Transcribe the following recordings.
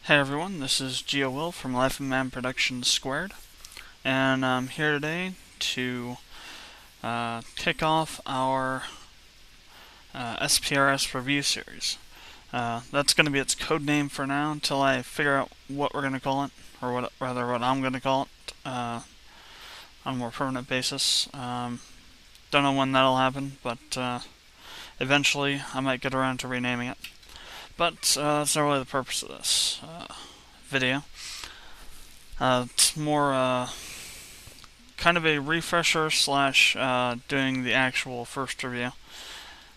Hey everyone, this is GeoWill from Productions², and I'm here today to kick off our SPRS review series. That's going to be its code name for now until I figure out what we're going to call it, or what I'm going to call it on a more permanent basis. Don't know when that'll happen, but eventually I might get around to renaming it. But that's not really the purpose of this video. It's more kind of a refresher slash doing the actual first review.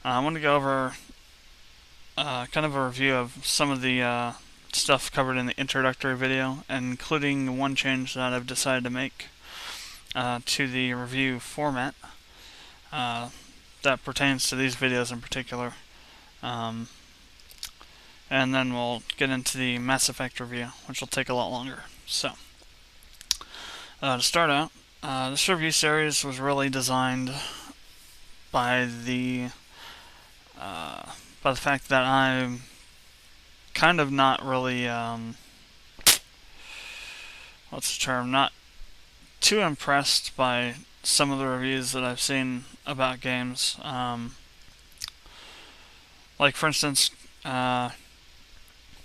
I want to go over kind of a review of some of the stuff covered in the introductory video, including one change that I've decided to make to the review format that pertains to these videos in particular. And then we'll get into the Mass Effect review, which will take a lot longer. So, to start out, this review series was really designed by the fact that I'm kind of not really what's the term? Not too impressed by some of the reviews that I've seen about games. Like for instance,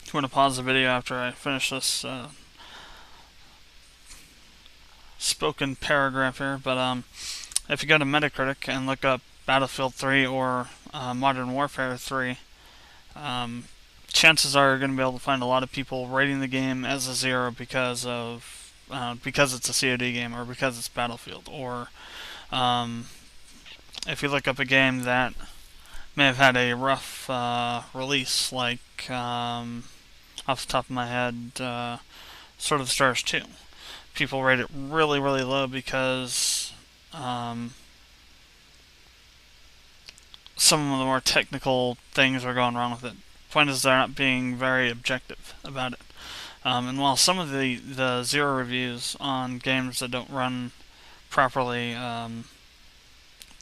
I'm going to pause the video after I finish this spoken paragraph here, but if you go to Metacritic and look up Battlefield 3 or Modern Warfare 3, chances are you're going to be able to find a lot of people rating the game as a 0 because it's a COD game, or because it's Battlefield, or if you look up a game that may have had a rough release, like off the top of my head, Sword of the Stars 2. People rate it really, really low because some of the more technical things are going wrong with it. Point is, they're not being very objective about it. And while some of the 0 reviews on games that don't run properly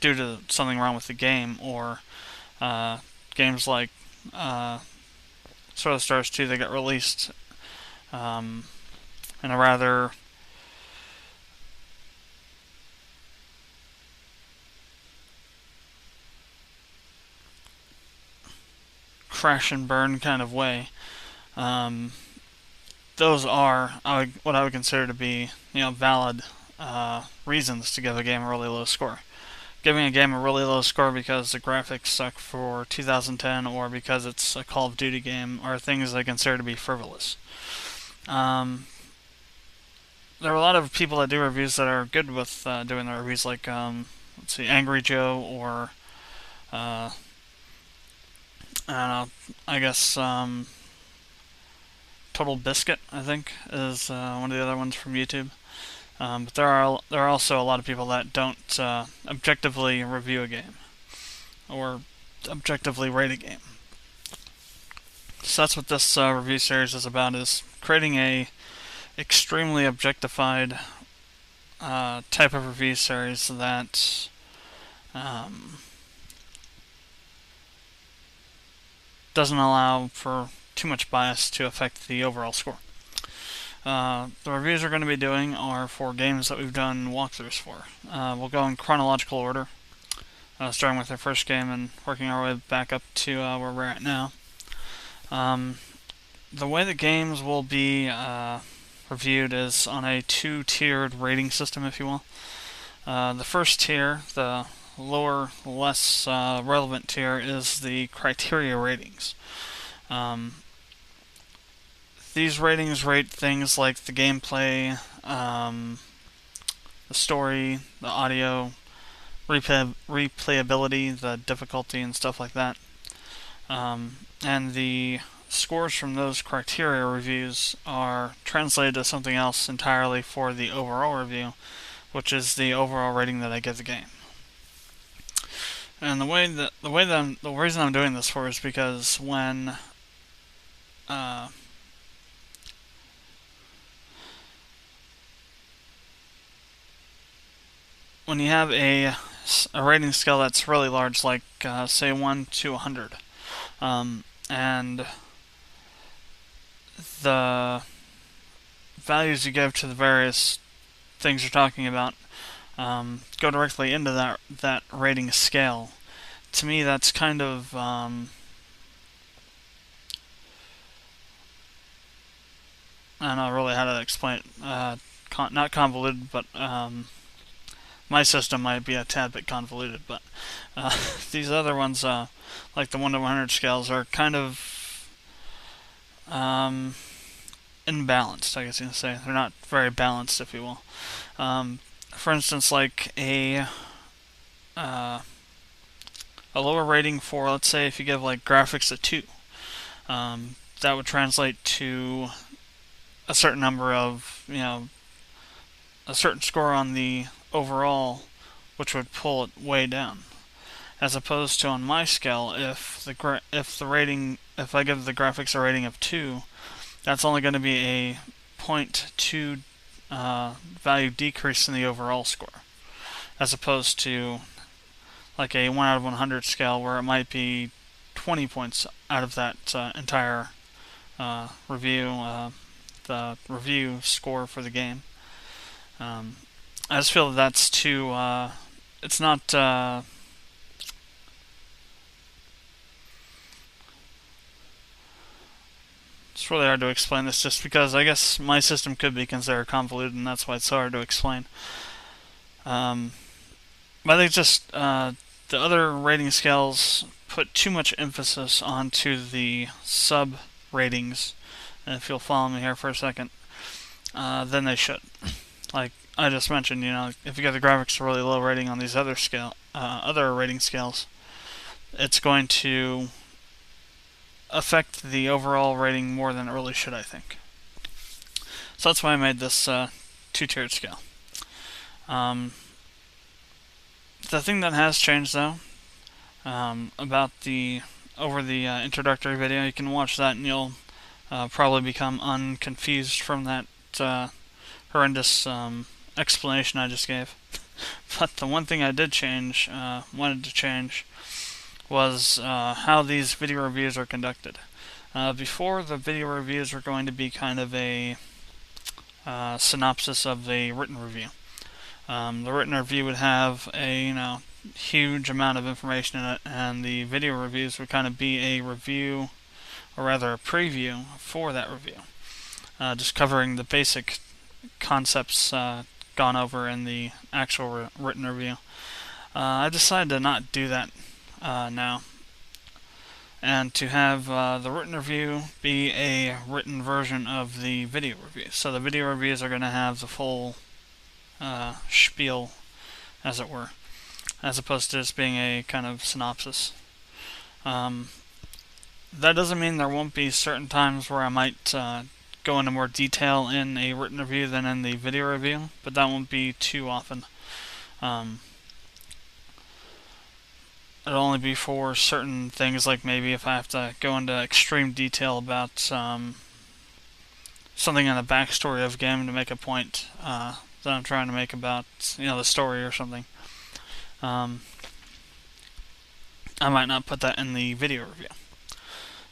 due to something wrong with the game, or games like Sword of the Stars 2 that got released in a rather crash and burn kind of way. Those are what I would consider to be, valid reasons to give a game a really low score. Giving a game a really low score because the graphics suck for 2010, or because it's a Call of Duty game, are things I consider to be frivolous. There are a lot of people that do reviews that are good with doing the reviews, like let's see, Angry Joe, or I don't know, I guess Total Biscuit, I think, is one of the other ones from YouTube. But there are also a lot of people that don't objectively review a game, or objectively rate a game. So that's what this review series is about: is creating a extremely objectified type of review series that doesn't allow for too much bias to affect the overall score. The reviews we're going to be doing are for games that we've done walkthroughs for. We'll go in chronological order, starting with our first game and working our way back up to where we're at now. The way the games will be reviewed is on a 2-tiered rating system, if you will. The first tier, the lower, less relevant tier, is the criteria ratings. These ratings rate things like the gameplay, the story, the audio, replayability, the difficulty, and stuff like that. And the scores from those criteria reviews are translated to something else entirely for the overall review, which is the overall rating that I give the game. And the reason I'm doing this for is because when you have a rating scale that's really large, like say 1 to 100, and the values you give to the various things you're talking about go directly into that rating scale. To me, that's kind of I don't know really how to explain it. Not convoluted, but my system might be a tad bit convoluted. But these other ones, like the 1 to 100 scales, are kind of imbalanced, I guess you can say. They're not very balanced, if you will. For instance, like a lower rating for, let's say, if you give like graphics a 2, that would translate to a certain number of, a certain score on the overall, which would pull it way down. As opposed to on my scale, if I give the graphics a rating of 2, that's only going to be a 0.2 value decrease in the overall score, as opposed to like a 1 out of 100 scale where it might be 20 points out of that entire review, the review score for the game. I just feel that that's too. It's not. It's really hard to explain this just because I guess my system could be considered convoluted, and that's why it's so hard to explain. But I think just the other rating scales put too much emphasis onto the sub ratings, and if you'll follow me here for a second, than they should. Like I just mentioned, if you get the graphics a really low rating on these other rating scales, it's going to affect the overall rating more than it really should, I think. So that's why I made this two-tiered scale. The thing that has changed, though, about over the introductory video, you can watch that and you'll probably become unconfused from that horrendous explanation I just gave. But the one thing I did wanted to change, was how these video reviews are conducted. Before, the video reviews were going to be kind of a synopsis of a written review. The written review would have a huge amount of information in it, and the video reviews would kind of be a review, or rather a preview for that review, just covering the basic concepts gone over in the actual written review. I decided to not do that now, and to have the written review be a written version of the video review. So the video reviews are going to have the full spiel, as it were, as opposed to just being a kind of synopsis. That doesn't mean there won't be certain times where I might go into more detail in a written review than in the video review, but that won't be too often. It'll only be for certain things, like maybe if I have to go into extreme detail about something in the backstory of a game to make a point that I'm trying to make about the story or something. I might not put that in the video review.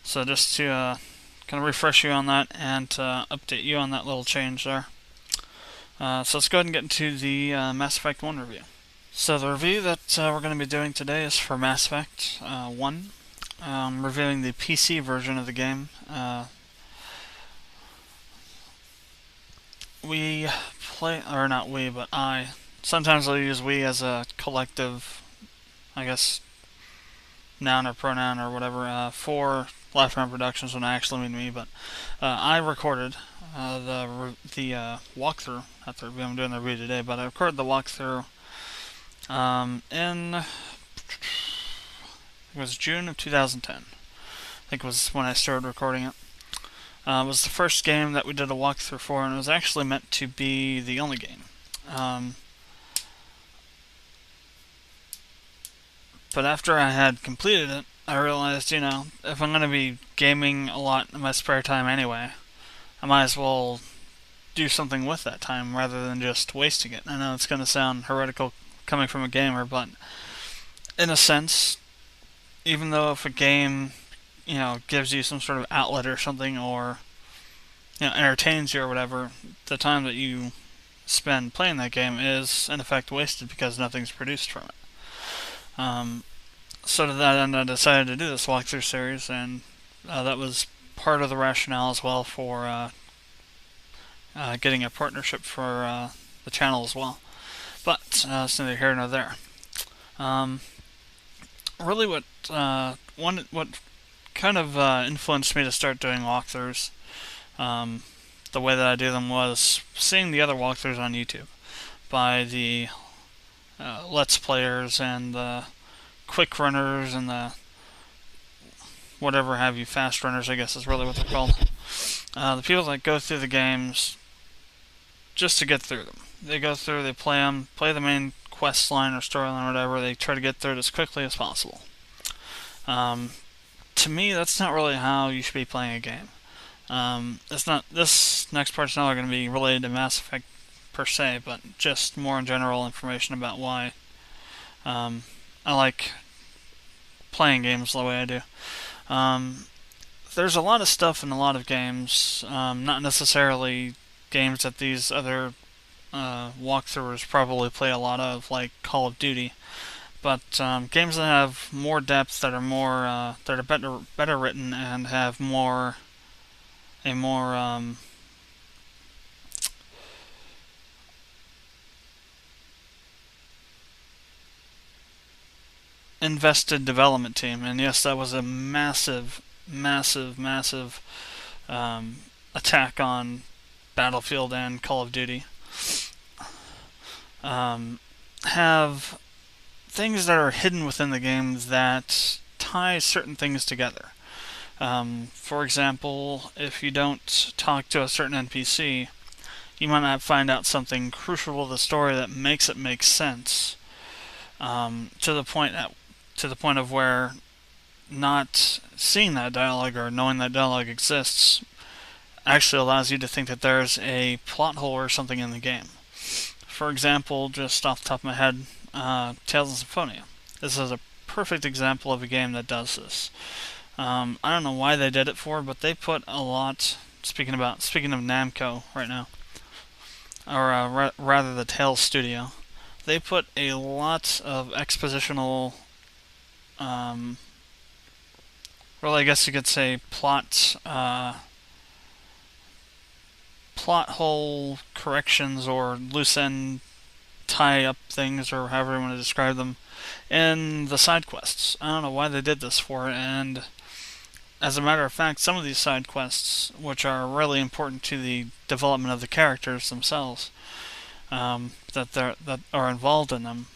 So just to kind of refresh you on that and to update you on that little change there. So let's go ahead and get into the Mass Effect 1 review. So the review that we're going to be doing today is for Mass Effect 1. Reviewing the PC version of the game. Sometimes I'll use we as a collective, I guess, noun or pronoun or whatever, for Lifetime Productions when I actually mean me, but I recorded the walkthrough, not the review, I'm doing the review today, but I recorded the walkthrough it was June of 2010. I think was when I started recording it. It was the first game that we did a walkthrough for, and it was actually meant to be the only game. But after I had completed it, I realized, if I'm going to be gaming a lot in my spare time anyway, I might as well do something with that time rather than just wasting it. I know it's going to sound heretical coming from a gamer, but in a sense, even though if a game, gives you some sort of outlet or something, or entertains you or whatever, the time that you spend playing that game is in effect wasted because nothing's produced from it. So to that end, I decided to do this walkthrough series, and that was part of the rationale as well for getting a partnership for the channel as well. But it's neither here nor there. Really, what kind of influenced me to start doing walkthroughs, the way that I do them, was seeing the other walkthroughs on YouTube by the Let's Players and the quick runners and the whatever have you, fast runners, I guess is really what they're called. The people that go through the games just to get through them. They go through, they play them, play the main quest line or storyline or whatever. They try to get through it as quickly as possible. To me, that's not really how you should be playing a game. It's not. This next part's not going to be related to Mass Effect per se, but just more in general information about why I like playing games the way I do. There's a lot of stuff in a lot of games, not necessarily games that these other walkthroughers probably play a lot of, like Call of Duty, but games that have more depth, that are more that are better written, and have a more invested development team. And yes, that was a massive attack on Battlefield and Call of Duty. Have things that are hidden within the game that tie certain things together. For example, if you don't talk to a certain NPC, you might not find out something crucial to the story that makes it make sense. To the point of where not seeing that dialogue or knowing that dialogue exists actually allows you to think that there's a plot hole or something in the game. For example, just off the top of my head, Tales of Symphonia. This is a perfect example of a game that does this. I don't know why they did it for, but they put a lot. Speaking of Namco right now, or rather the Tales studio, they put a lot of expositional, really, I guess you could say plot hole corrections or loose end tie up things, or however you want to describe them, in the side quests. I don't know why they did this for it, and as a matter of fact, some of these side quests, which are really important to the development of the characters themselves, that are involved in them,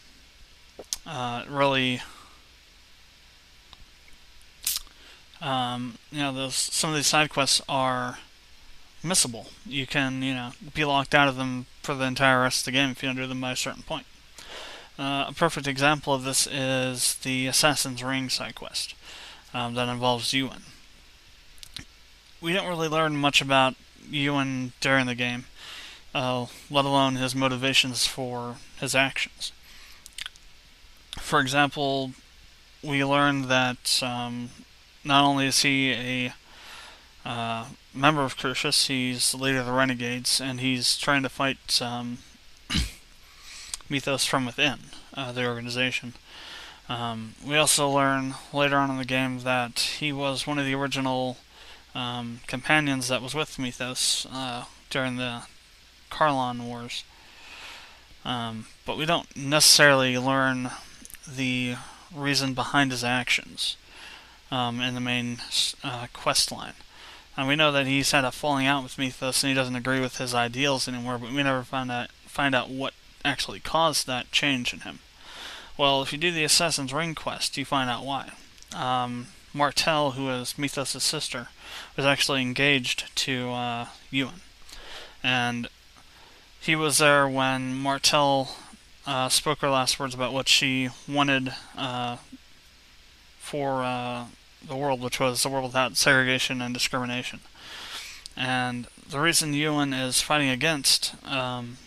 really, some of these side quests are missable. You can, be locked out of them for the entire rest of the game if you don't do them by a certain point. A perfect example of this is the Assassin's Ring side quest that involves Ewan. We don't really learn much about Ewan during the game, let alone his motivations for his actions. For example, we learn that not only is he a member of Crucius, he's the leader of the Renegades, and he's trying to fight Mythos from within the organization. We also learn later on in the game that he was one of the original companions that was with Mythos during the Karlon Wars. But we don't necessarily learn the reason behind his actions in the main quest line. And we know that he's had a falling out with Mythos and he doesn't agree with his ideals anymore, but we never find out what actually caused that change in him. Well, if you do the Assassin's Ring quest, you find out why. Martel, who is Mythos' sister, was actually engaged to Ewan. And he was there when Martel spoke her last words about what she wanted for the world, which was the world without segregation and discrimination. And the reason Ewan is fighting against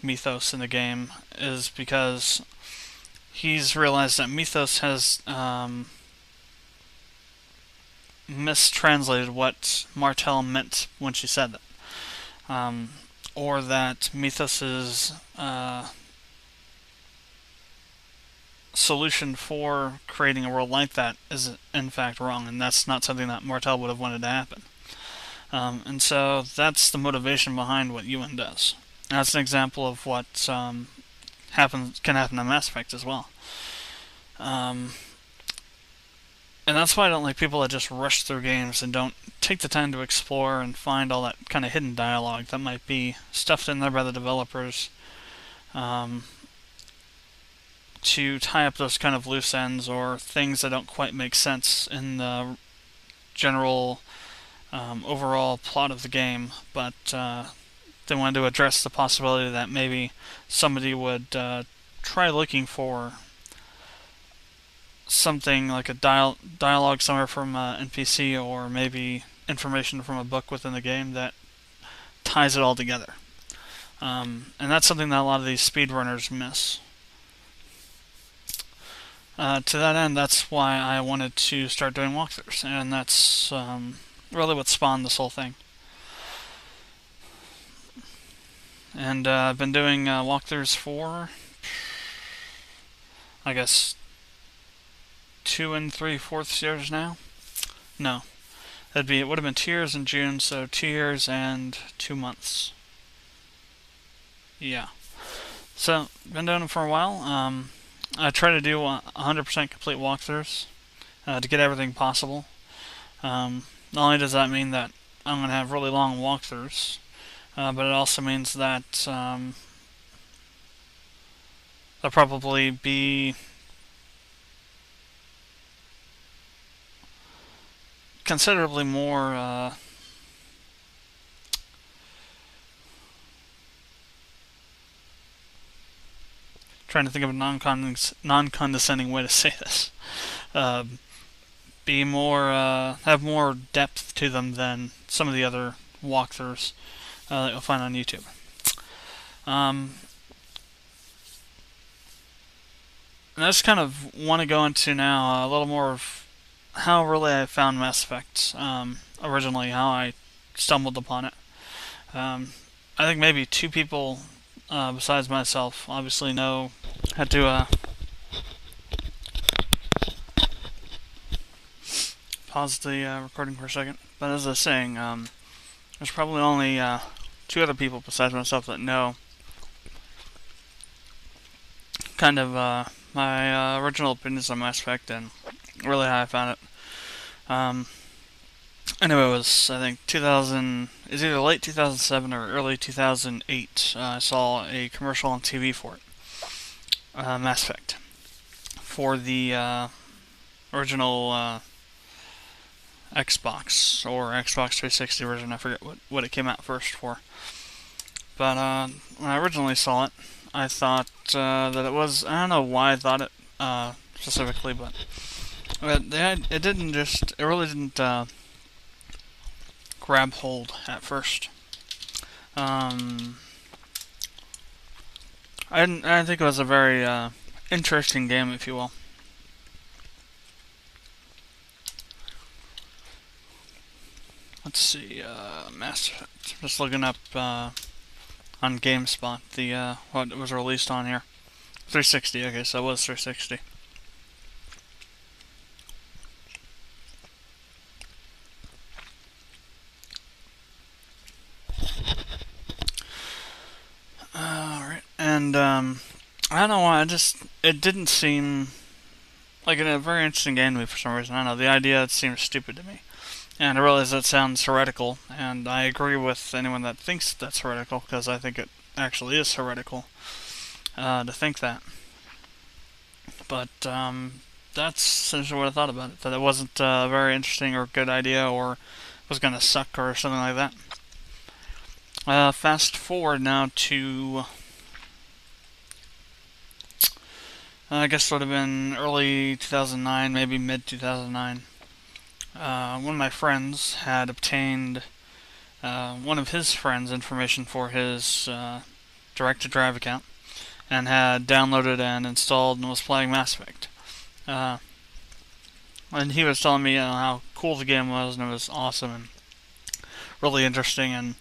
Mythos in the game is because he's realized that Mythos has mistranslated what Martel meant when she said that. or that Mythos's solution for creating a world like that is in fact wrong, and that's not something that Martel would have wanted to happen. And so that's the motivation behind what UN does. That's an example of what can happen in Mass Effect as well. And that's why I don't like people that just rush through games and don't take the time to explore and find all that kind of hidden dialogue that might be stuffed in there by the developers to tie up those kind of loose ends or things that don't quite make sense in the general overall plot of the game, but they wanted to address the possibility that maybe somebody would try looking for something like a dialogue somewhere from an NPC, or maybe information from a book within the game that ties it all together. And that's something that a lot of these speedrunners miss. To that end, that's why I wanted to start doing walkthroughs, and that's really what spawned this whole thing. And I've been doing walkthroughs for, I guess, 2 3/4 years now. No, it would have been 2 years in June, so 2 years and 2 months. Yeah. So been doing it for a while. I try to do 100% complete walkthroughs to get everything possible. Not only does that mean that I'm going to have really long walkthroughs, but it also means that there'll probably be considerably more trying to think of a non-condescending way to say this. Be more have more depth to them than some of the other walkthroughs that you'll find on YouTube. And I just kind of want to go into now a little more of how really I found Mass Effect originally, how I stumbled upon it. I think maybe 2 people besides myself obviously had to pause the recording for a second. But as I was saying, there's probably only 2 other people besides myself that know kind of my original opinions on Mass Effect and really how I found it. Anyway, it was, I think, is either late 2007 or early 2008. I saw a commercial on TV for it. Mass Effect. For the original Xbox or Xbox 360 version. I forget what it came out first for. But when I originally saw it, I thought that it was, I don't know why I thought it specifically, but it really didn't grab hold at first. I didn't think it was a very interesting game, if you will. Let's see, Mass Effect. Just looking up on GameSpot the what was released on here. 360. Okay, so it was 360. Alright, and I don't know why, it didn't seem like a very interesting game to me for some reason. I don't know, the idea seems stupid to me. And I realize that sounds heretical, and I agree with anyone that thinks that's heretical, because I think it actually is heretical to think that. But that's essentially what I thought about it, that it wasn't a very interesting or good idea, or was going to suck or something like that. Fast forward now to, I guess it would have been early 2009, maybe mid 2009. One of my friends had obtained one of his friends' information for his direct-to-drive account, and had downloaded and installed and was playing Mass Effect. And he was telling me how cool the game was, and it was awesome and really interesting, and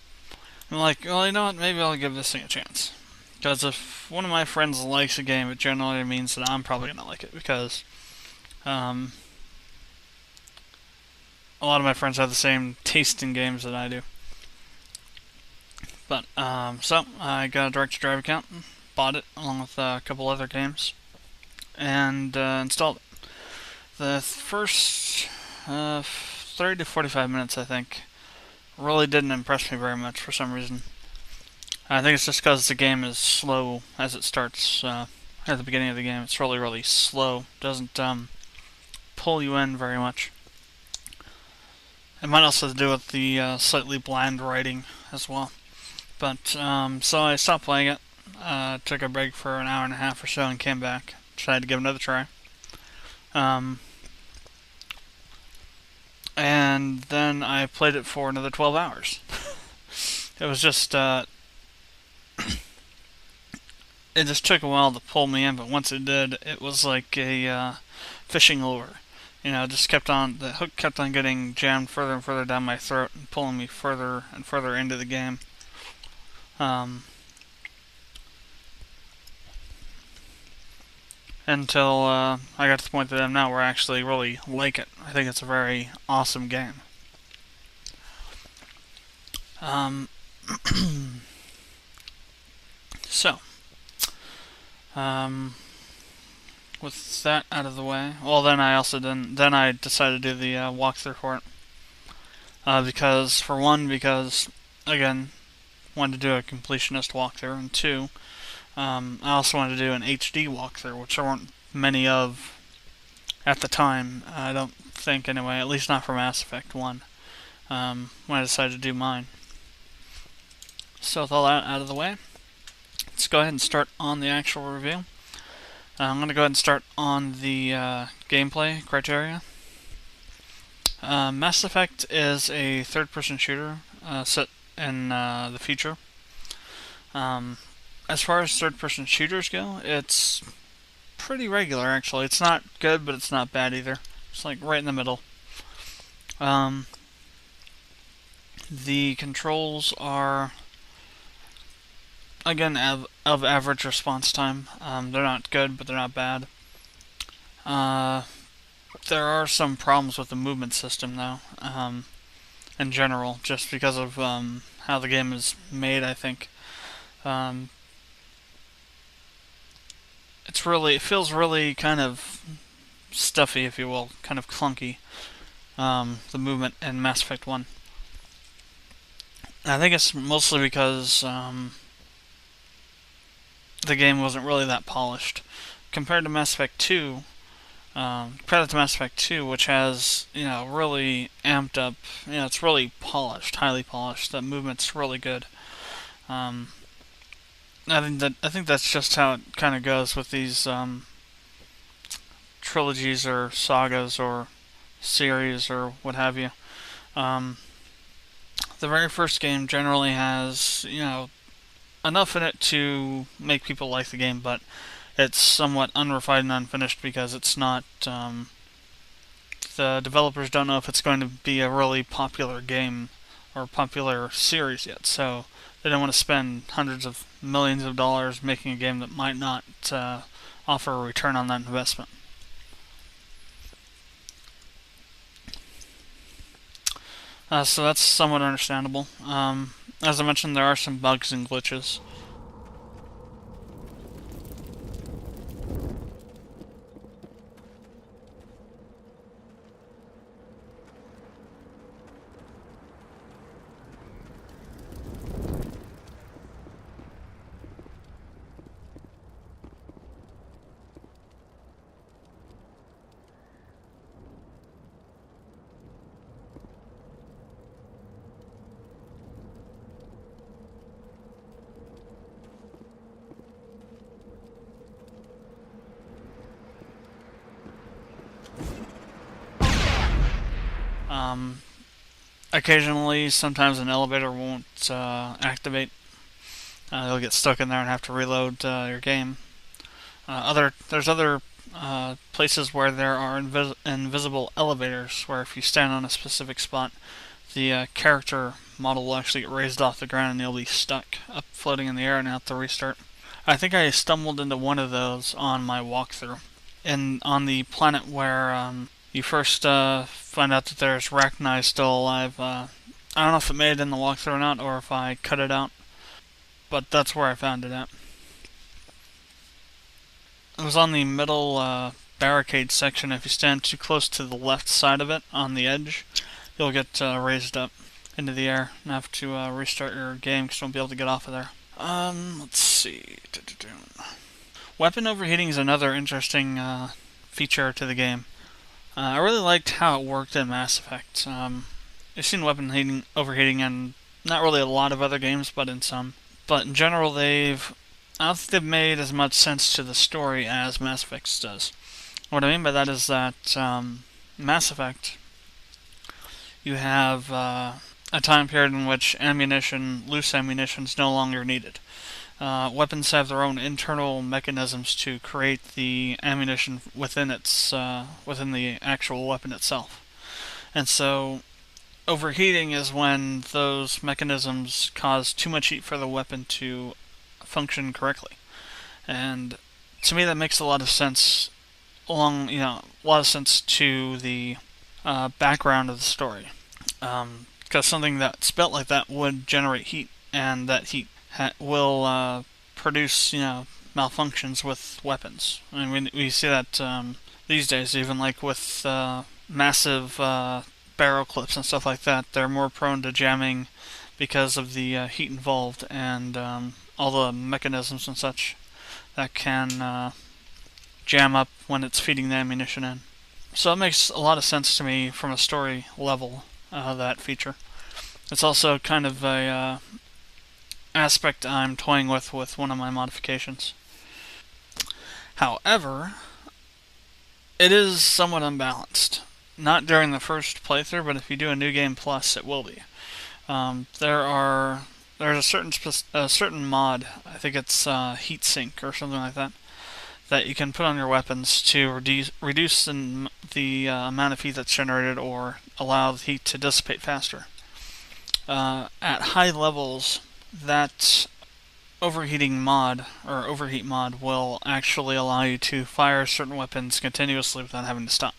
I'm like, well, you know what? Maybe I'll give this thing a chance. Because if one of my friends likes a game, it generally means that I'm probably gonna like it because um, a lot of my friends have the same taste in games that I do. But so I got a direct-to-drive account, bought it along with a couple other games, and installed it. The first 30 to 45 minutes, I think, really didn't impress me very much for some reason. I think it's just because the game is slow as it starts at the beginning of the game. It's really, really slow. Doesn't pull you in very much. It might also have to do with the slightly bland writing as well. But so I stopped playing it. Took a break for an hour and a half or so and came back. Decided to give it another try. And then I played it for another 12 hours. It was just it just took a while to pull me in, but once it did, it was like a fishing lure. You know, the hook kept on getting jammed further and further down my throat and pulling me further and further into the game. Until I got to the point that I'm now where I actually really like it. I think it's a very awesome game. So, with that out of the way, well, then I decided to do the walkthrough for it. Because again, wanted to do a completionist walkthrough, and two, I also wanted to do an HD walkthrough, which there weren't many of at the time. I don't think, anyway, at least not for Mass Effect 1, when I decided to do mine. So with all that out of the way, let's go ahead and start on the actual review. I'm going to go ahead and start on the gameplay criteria. Mass Effect is a third-person shooter set in the future. As far as third-person shooters go, it's pretty regular, actually. It's not good, but it's not bad either. It's like right in the middle. The controls are, again, of average response time. They're not good, but they're not bad. There are some problems with the movement system, though, in general, just because of how the game is made, I think. It feels really kind of stuffy, if you will, kind of clunky, the movement in Mass Effect 1. I think it's mostly because the game wasn't really that polished. Compared to Mass Effect 2, which has, really amped up, it's really polished, highly polished. The movement's really good. I think that's just how it kind of goes with these trilogies or sagas or series or what have you. The very first game generally has, enough in it to make people like the game, but it's somewhat unrefined and unfinished because it's not. The developers don't know if it's going to be a really popular game or popular series yet, so they don't want to spend hundreds of millions of dollars making a game that might not offer a return on that investment. So that's somewhat understandable. As I mentioned, there are some bugs and glitches. Occasionally, sometimes an elevator won't activate. You'll get stuck in there and have to reload your game. There's other places where there are invisible elevators, where if you stand on a specific spot, the character model will actually get raised off the ground and you'll be stuck up floating in the air and have to restart. I think I stumbled into one of those on my walkthrough. And on the planet where you first find out that there's Rachni still alive, I don't know if it made it in the walkthrough or not, or if I cut it out, but that's where I found it at. It was on the middle barricade section. If you stand too close to the left side of it on the edge, you'll get raised up into the air and have to restart your game because you won't be able to get off of there. Let's see. Weapon overheating is another interesting feature to the game. I really liked how it worked in Mass Effect. I've seen weapon overheating in not really a lot of other games, but in some. But in general, I don't think they've made as much sense to the story as Mass Effect does. What I mean by that is that Mass Effect, you have a time period in which loose ammunition, is no longer needed. Weapons have their own internal mechanisms to create the ammunition within the actual weapon itself. And so overheating is when those mechanisms cause too much heat for the weapon to function correctly. And to me that makes a lot of sense to the background of the story. Because something that's built like that would generate heat, and that heat will produce, malfunctions with weapons. I mean, we see that these days, even like with massive barrel clips and stuff like that. They're more prone to jamming because of the heat involved and all the mechanisms and such that can jam up when it's feeding the ammunition in. So it makes a lot of sense to me from a story level, that feature. It's also kind of a aspect I'm toying with one of my modifications. However, it is somewhat unbalanced. Not during the first playthrough, but if you do a New Game Plus, it will be. There's a certain mod, I think it's heat sink or something like that you can put on your weapons to reduce the amount of heat that's generated or allow the heat to dissipate faster. At high levels, that overheat mod will actually allow you to fire certain weapons continuously without having to stop.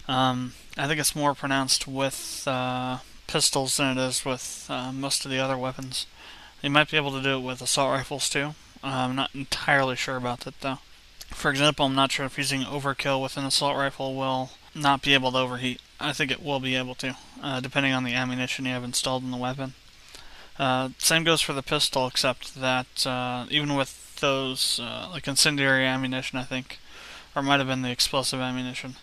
I think it's more pronounced with pistols than it is with most of the other weapons. You might be able to do it with assault rifles too. I'm not entirely sure about that though. For example, I'm not sure if using overkill with an assault rifle will not be able to overheat. I think it will be able to, depending on the ammunition you have installed in the weapon. Same goes for the pistol, except that even with those, like incendiary ammunition, I think, or it might have been the explosive ammunition,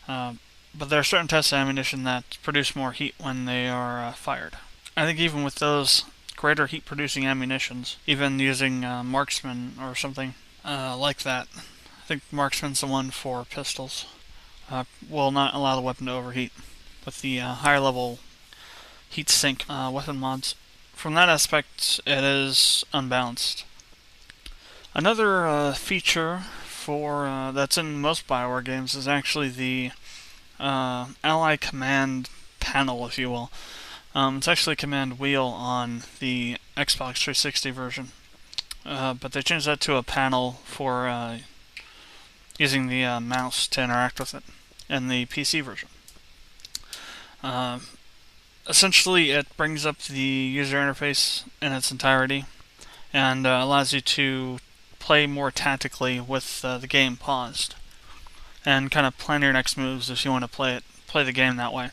but there are certain types of ammunition that produce more heat when they are fired. I think even with those greater heat-producing ammunitions, even using marksman or something like that, I think marksman's the one for pistols, will not allow the weapon to overheat with the higher level heat sink weapon mods. From that aspect, it is unbalanced. Another feature that's in most BioWare games is actually the ally command panel, if you will. It's actually a command wheel on the Xbox 360 version, but they changed that to a panel for using the mouse to interact with it in the PC version. Essentially, it brings up the user interface in its entirety and allows you to play more tactically with the game paused, and kind of plan your next moves if you want to play the game that way.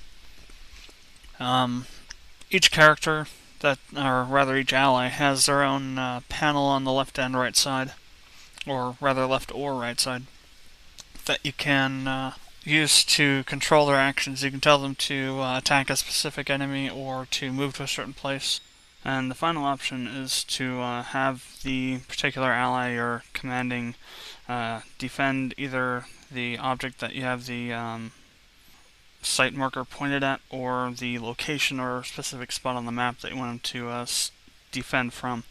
Each character, each ally, has their own panel on the left and right side, or rather left or right side, that you can use to control their actions. You can tell them to attack a specific enemy or to move to a certain place. And the final option is to have the particular ally you're commanding defend either the object that you have the site marker pointed at, or the location or specific spot on the map that you want them to defend from.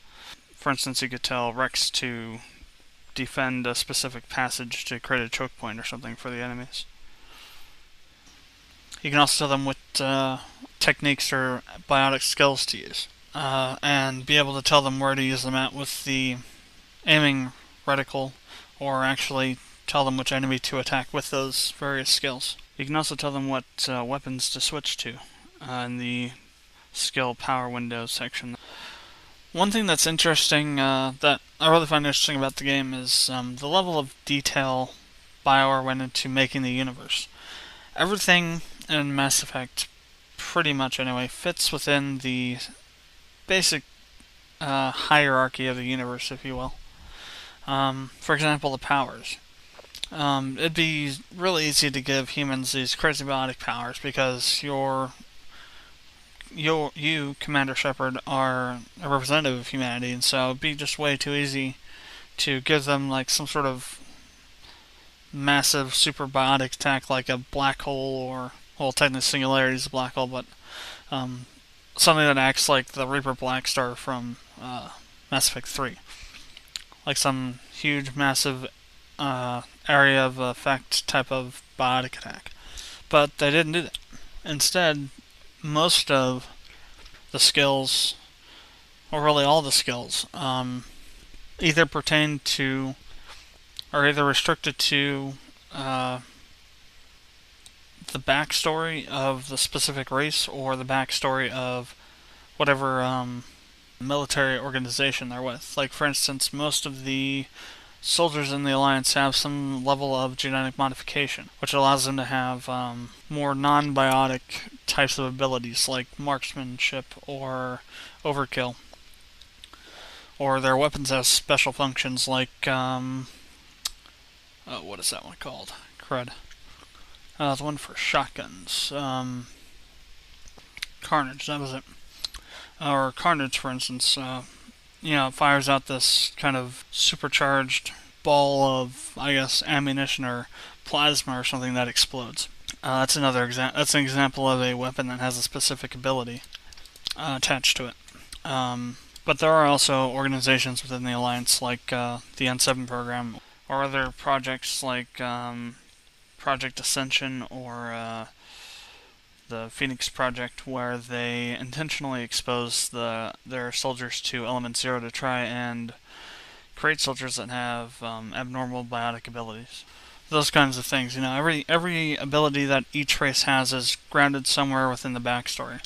For instance, you could tell Rex to defend a specific passage to create a choke point or something for the enemies. You can also tell them what techniques or biotic skills to use, and be able to tell them where to use them at with the aiming reticle, or actually tell them which enemy to attack with those various skills. You can also tell them what weapons to switch to in the skill power window section. One thing that's interesting, that I really find interesting about the game, is the level of detail BioWare went into making the universe. Everything in Mass Effect, pretty much anyway, fits within the basic hierarchy of the universe, if you will. For example, the powers. It'd be really easy to give humans these crazy biotic powers because you, Commander Shepard, are a representative of humanity, and so it'd be just way too easy to give them like some sort of massive super biotic attack like a black hole, or, well, technically Singularity is a black hole, but something that acts like the Reaper Blackstar from Mass Effect 3. Like some huge, massive area of effect type of biotic attack. But they didn't do that. Instead, most of the skills, or really all the skills, either pertain to, or either restricted to, the backstory of the specific race, or the backstory of whatever military organization they're with. Like, for instance, most of the soldiers in the Alliance have some level of genetic modification, which allows them to have more non-biotic types of abilities, like marksmanship or overkill. Or their weapons have special functions like, what is that one called? Crud. The one for shotguns. Carnage, that was it. Or Carnage, for instance, fires out this kind of supercharged ball of, I guess, ammunition or plasma or something that explodes. That's an example of a weapon that has a specific ability attached to it. But there are also organizations within the Alliance, like the N7 program, or other projects like Project Ascension, or the Phoenix Project, where they intentionally expose their soldiers to LMP² to try and create soldiers that have abnormal biotic abilities. Those kinds of things. Every ability that each race has is grounded somewhere within the backstory.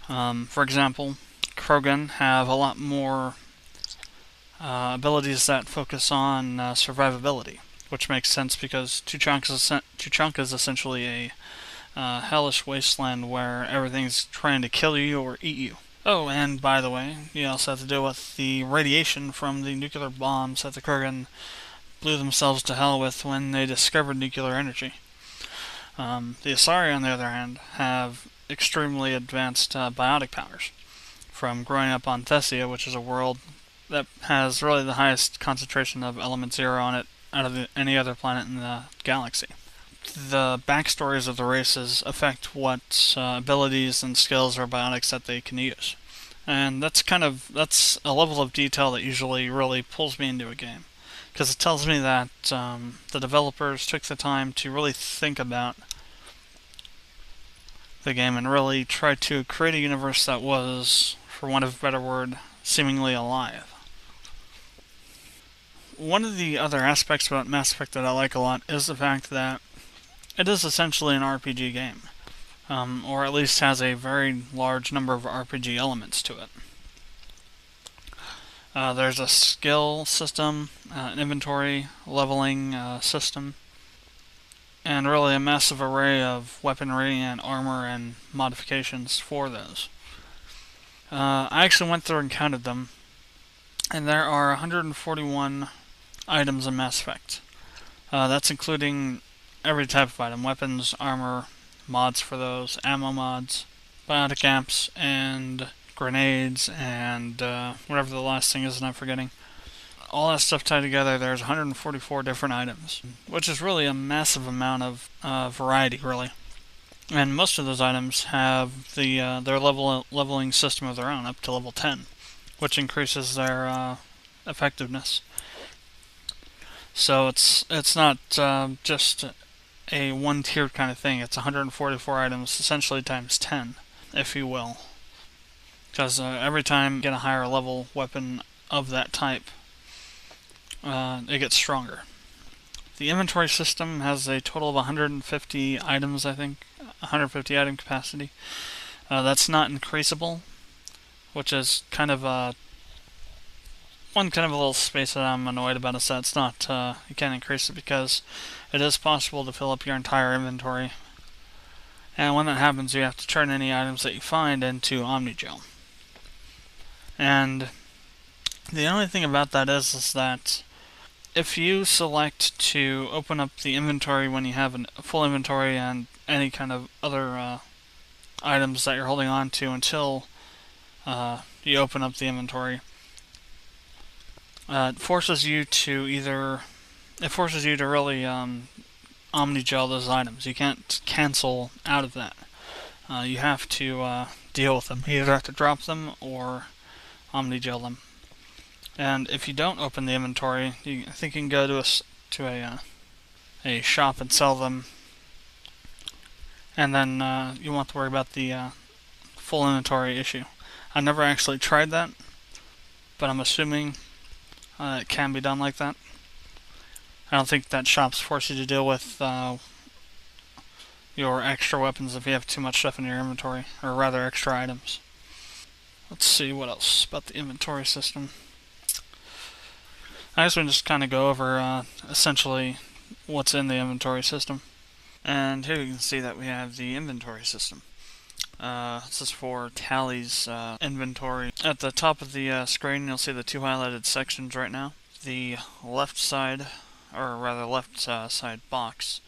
For example, Krogan have a lot more abilities that focus on survivability, which makes sense because Tuchanka is essentially a hellish wasteland where everything's trying to kill you or eat you. Oh, and by the way, you also have to deal with the radiation from the nuclear bombs that the Krogan blew themselves to hell with when they discovered nuclear energy. The Asari, on the other hand, have extremely advanced biotic powers from growing up on Thessia, which is a world that has really the highest concentration of LMP² on it out of any other planet in the galaxy. The backstories of the races affect what abilities and skills or biotics that they can use. And that's a level of detail that usually really pulls me into a game, because it tells me that the developers took the time to really think about the game and really try to create a universe that was, for want of a better word, seemingly alive. One of the other aspects about Mass Effect that I like a lot is the fact that it is essentially an RPG game, or at least has a very large number of RPG elements to it. There's a skill system, an inventory leveling system, and really a massive array of weaponry and armor and modifications for those. I actually went through and counted them, and there are 141 items in Mass Effect. That's including every type of item: weapons, armor, mods for those, ammo mods, biotic amps, and grenades, and whatever the last thing is that I'm forgetting. All that stuff tied together, there's 144 different items, which is really a massive amount of variety, really. And most of those items have their leveling system of their own, up to level 10, which increases their effectiveness. So it's not just a one-tiered kind of thing. It's 144 items, essentially times 10, if you will. Because every time you get a higher level weapon of that type, it gets stronger. The inventory system has a total of 150 items, I think, 150 item capacity. That's not increasable, which is kind of a little space that I'm annoyed about. Is that it's not you can't increase it because it is possible to fill up your entire inventory, and when that happens, you have to turn any items that you find into Omnigel. And the only thing about that is that if you select to open up the inventory when you have a full inventory and any kind of other items that you're holding on to until you open up the inventory, it forces you to really Omnigel those items. You can't cancel out of that. You have to deal with them. You either have to drop them or Omnigel them. And if you don't open the inventory, I think you can go to a shop and sell them, and then you won't have to worry about the full inventory issue. I never actually tried that, but I'm assuming it can be done like that. I don't think that shops force you to deal with your extra weapons if you have too much stuff in your inventory, or rather extra items. Let's see what else about the inventory system. I guess we can just kind of go over essentially what's in the inventory system. And here you can see that we have the inventory system. This is for Tali's inventory. At the top of the screen, you'll see the two highlighted sections right now. The left side, or rather left side box,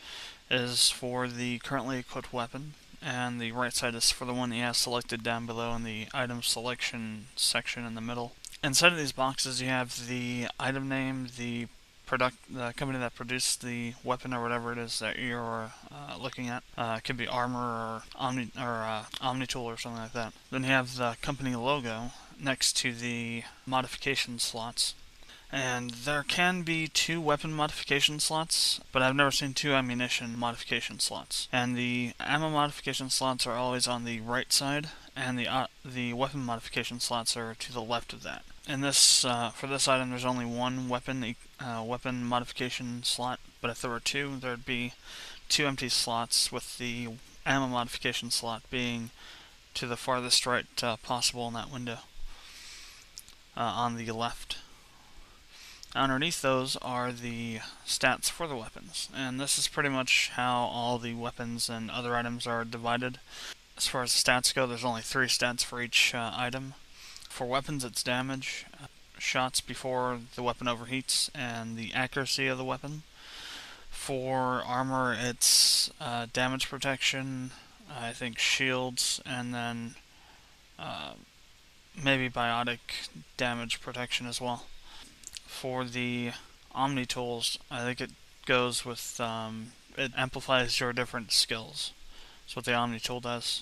is for the currently equipped weapon, and the right side is for the one he has selected down below in the item selection section in the middle. Inside of these boxes, you have the item name, the company that produced the weapon or whatever it is that you're looking at. It could be Armor or Omnitool or something like that. Then you have the company logo next to the modification slots. And there can be 2 weapon modification slots, but I've never seen 2 ammunition modification slots. And the ammo modification slots are always on the right side, and the weapon modification slots are to the left of that. In this, for this item, there's only 1 weapon modification slot, but if there were 2, there'd be 2 empty slots, with the ammo modification slot being to the farthest right possible in that window on the left. Underneath those are the stats for the weapons, and this is pretty much how all the weapons and other items are divided. As far as the stats go, there's only 3 stats for each item. For weapons, it's damage, shots before the weapon overheats, and the accuracy of the weapon. For armor, it's damage protection, I think shields, and then maybe biotic damage protection as well. For the Omni tools, I think it goes with it amplifies your different skills. That's what the Omni tool does.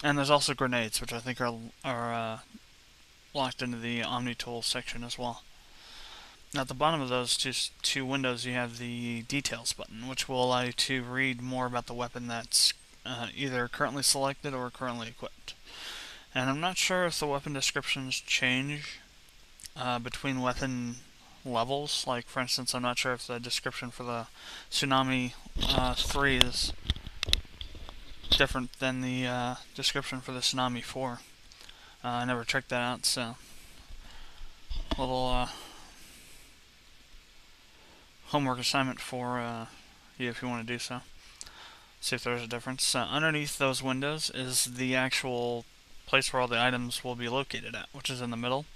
And there's also grenades, which I think are locked into the Omni tool section as well. At the bottom of those two windows, you have the details button, which will allow you to read more about the weapon that's either currently selected or currently equipped. And I'm not sure if the weapon descriptions change between weapon levels. Like, for instance, I'm not sure if the description for the Tsunami 3 is different than the description for the Tsunami 4. I never checked that out, so a little homework assignment for you if you want to do so. See if there's a difference. Underneath those windows is the actual place where all the items will be located at, which is in the middle.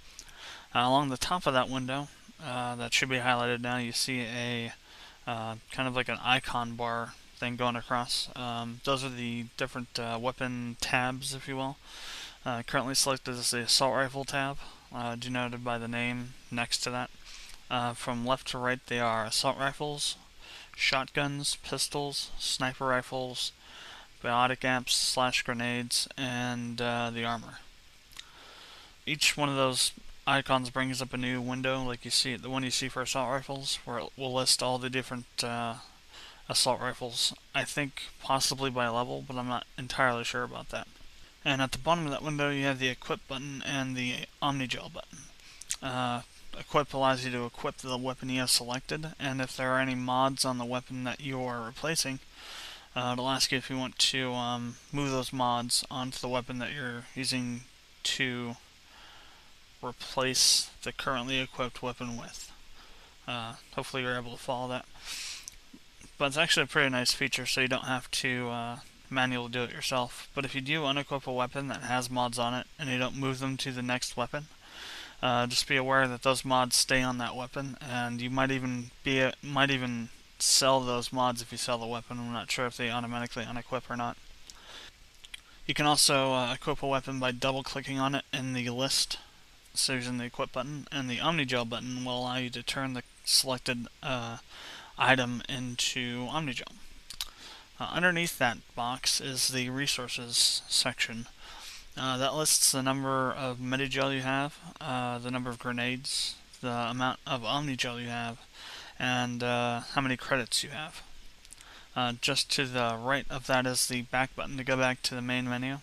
Along the top of that window, that should be highlighted now, you see a kind of like an icon bar thing going across. Those are the different weapon tabs, if you will. Currently selected is the assault rifle tab, denoted by the name next to that. From left to right, they are assault rifles, shotguns, pistols, sniper rifles, biotic amps / grenades, and the armor. Each one of those icons brings up a new window, like you see the one you see for assault rifles, where it will list all the different assault rifles. I think possibly by level, but I'm not entirely sure about that. And at the bottom of that window, you have the equip button and the Omnigel button. Equip allows you to equip the weapon you have selected, and if there are any mods on the weapon that you are replacing, it'll ask you if you want to move those mods onto the weapon that you're using to replace the currently equipped weapon with. Hopefully you're able to follow that. But it's actually a pretty nice feature, so you don't have to manually do it yourself. But if you do unequip a weapon that has mods on it and you don't move them to the next weapon, just be aware that those mods stay on that weapon, and you might even sell those mods if you sell the weapon. I'm not sure if they automatically unequip or not. You can also equip a weapon by double-clicking on it in the list, so using the equip button, and the Omnigel button will allow you to turn the selected item into Omnigel. Underneath that box is the resources section. That lists the number of Medigel you have, the number of grenades, the amount of Omnigel you have, and how many credits you have. Just to the right of that is the back button to go back to the main menu,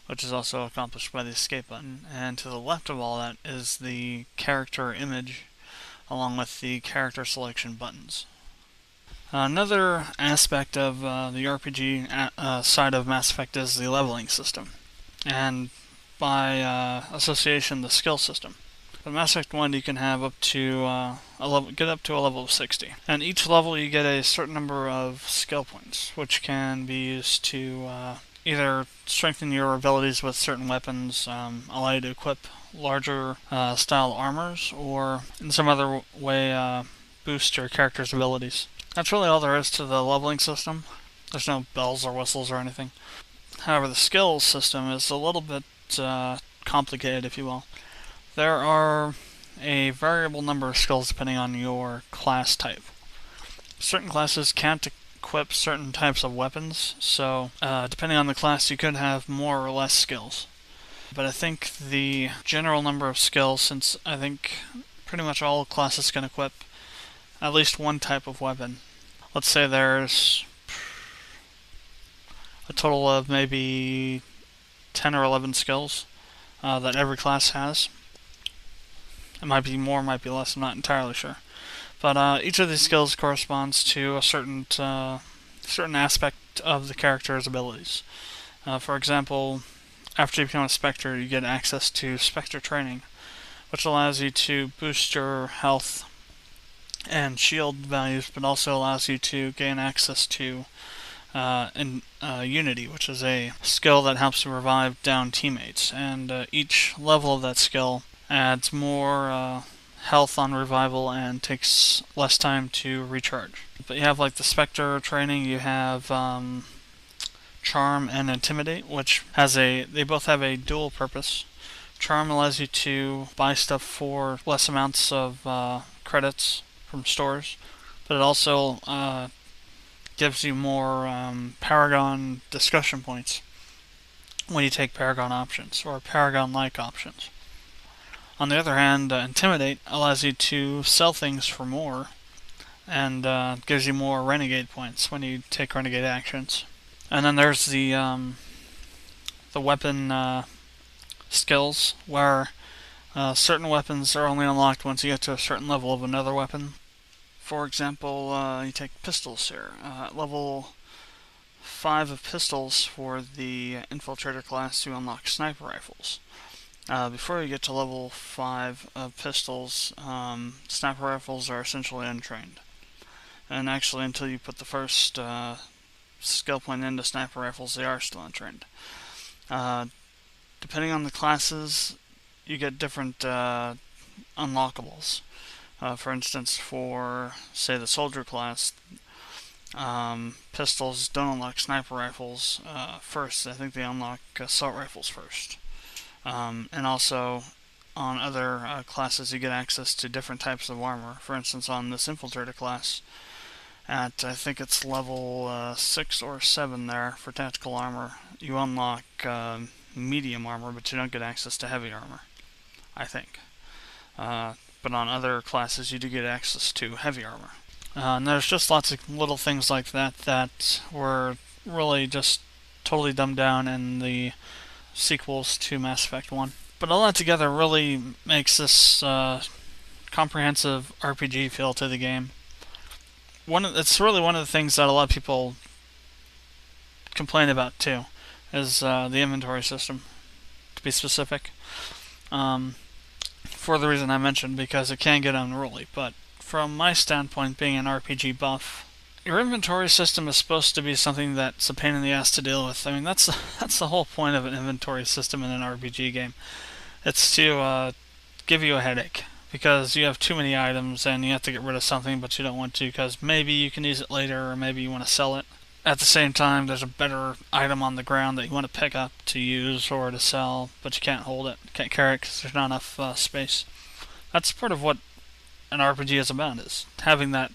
which is also accomplished by the escape button. And to the left of all that is the character image, along with the character selection buttons. Another aspect of the RPG side of Mass Effect is the leveling system, and by association, the skill system. In Mass Effect 1, you can have up to get up to a level of 60, and each level you get a certain number of skill points, which can be used to either strengthen your abilities with certain weapons, allow you to equip larger style armors, or in some other way boost your character's abilities. That's really all there is to the leveling system. There's no bells or whistles or anything. However, the skills system is a little bit complicated, if you will. There are a variable number of skills depending on your class type. Certain classes can't equip certain types of weapons, so depending on the class you could have more or less skills. But I think the general number of skills, since I think pretty much all classes can equip at least one type of weapon. Let's say there's a total of maybe 10 or 11 skills that every class has. It might be more, might be less, I'm not entirely sure. But each of these skills corresponds to a certain aspect of the character's abilities. For example, after you become a Spectre, you get access to Spectre training, which allows you to boost your health and shield values, but also allows you to gain access to Unity, which is a skill that helps to revive downed teammates. And each level of that skill adds more health on revival and takes less time to recharge. But you have like the Spectre training, you have Charm and Intimidate, which they both have a dual purpose. Charm allows you to buy stuff for less amounts of credits from stores, but it also gives you more Paragon discussion points when you take Paragon options, or Paragon-like options. On the other hand, Intimidate allows you to sell things for more, and gives you more Renegade points when you take Renegade actions. And then there's the weapon skills, where certain weapons are only unlocked once you get to a certain level of another weapon. For example, you take pistols here. At level 5 of pistols for the Infiltrator class, you unlock sniper rifles. Before you get to level 5 of pistols, sniper rifles are essentially untrained. And actually, until you put the first skill point into sniper rifles, they are still untrained. Depending on the classes, you get different unlockables. For instance, for, say, the soldier class, pistols don't unlock sniper rifles first. I think they unlock assault rifles first. And also, on other classes, you get access to different types of armor. For instance, on this Infiltrator class, at I think it's level 6 or 7 there for tactical armor, you unlock medium armor, but you don't get access to heavy armor, I think. But on other classes, you do get access to heavy armor. And there's just lots of little things like that that were really just totally dumbed down in the sequels to Mass Effect 1. But all that together really makes this comprehensive RPG feel to the game. It's really one of the things that a lot of people complain about too, is the inventory system, to be specific. For the reason I mentioned, because it can get unruly. But from my standpoint, being an RPG buff, your inventory system is supposed to be something that's a pain in the ass to deal with. I mean, that's the whole point of an inventory system in an RPG game. It's to give you a headache, because you have too many items and you have to get rid of something, but you don't want to because maybe you can use it later, or maybe you want to sell it. At the same time, there's a better item on the ground that you want to pick up to use or to sell, but you can't hold it, can't carry it because there's not enough space. That's part of what an RPG is about, is having having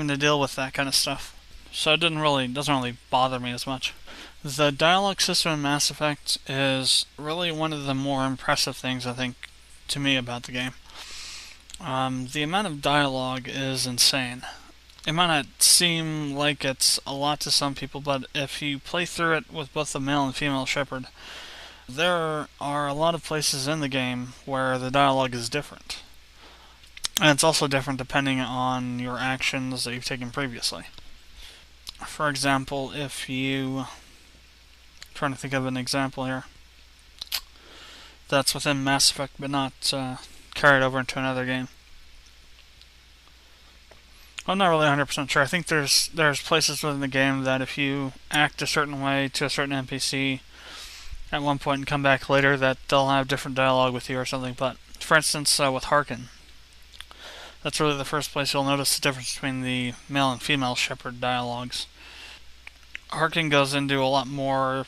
to deal with that kind of stuff. So it doesn't really bother me as much. The dialogue system in Mass Effect is really one of the more impressive things, I think, to me about the game. The amount of dialogue is insane. It might not seem like it's a lot to some people, but if you play through it with both the male and female Shepard, there are a lot of places in the game where the dialogue is different. And it's also different depending on your actions that you've taken previously. For example, if you... I'm trying to think of an example here that's within Mass Effect but not carried over into another game. I'm not really 100% sure. I think there's places within the game that if you act a certain way to a certain NPC at one point and come back later, that they'll have different dialogue with you or something. But for instance, with Harkin, that's really the first place you'll notice the difference between the male and female Shepard dialogues. Harkin goes into a lot more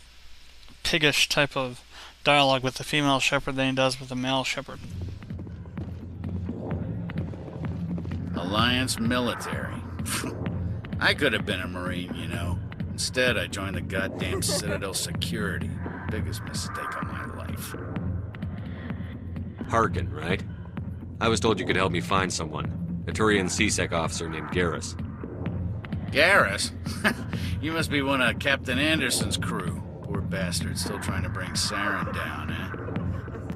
piggish type of dialogue with the female Shepard than he does with the male Shepard. Alliance military. I could have been a Marine, you know. Instead, I joined the goddamn Citadel security. Biggest mistake of my life. Harkin, right? I was told you could help me find someone. A Turian CSEC officer named Garrus. Garrus? You must be one of Captain Anderson's crew. Poor bastard, still trying to bring Saren down, eh?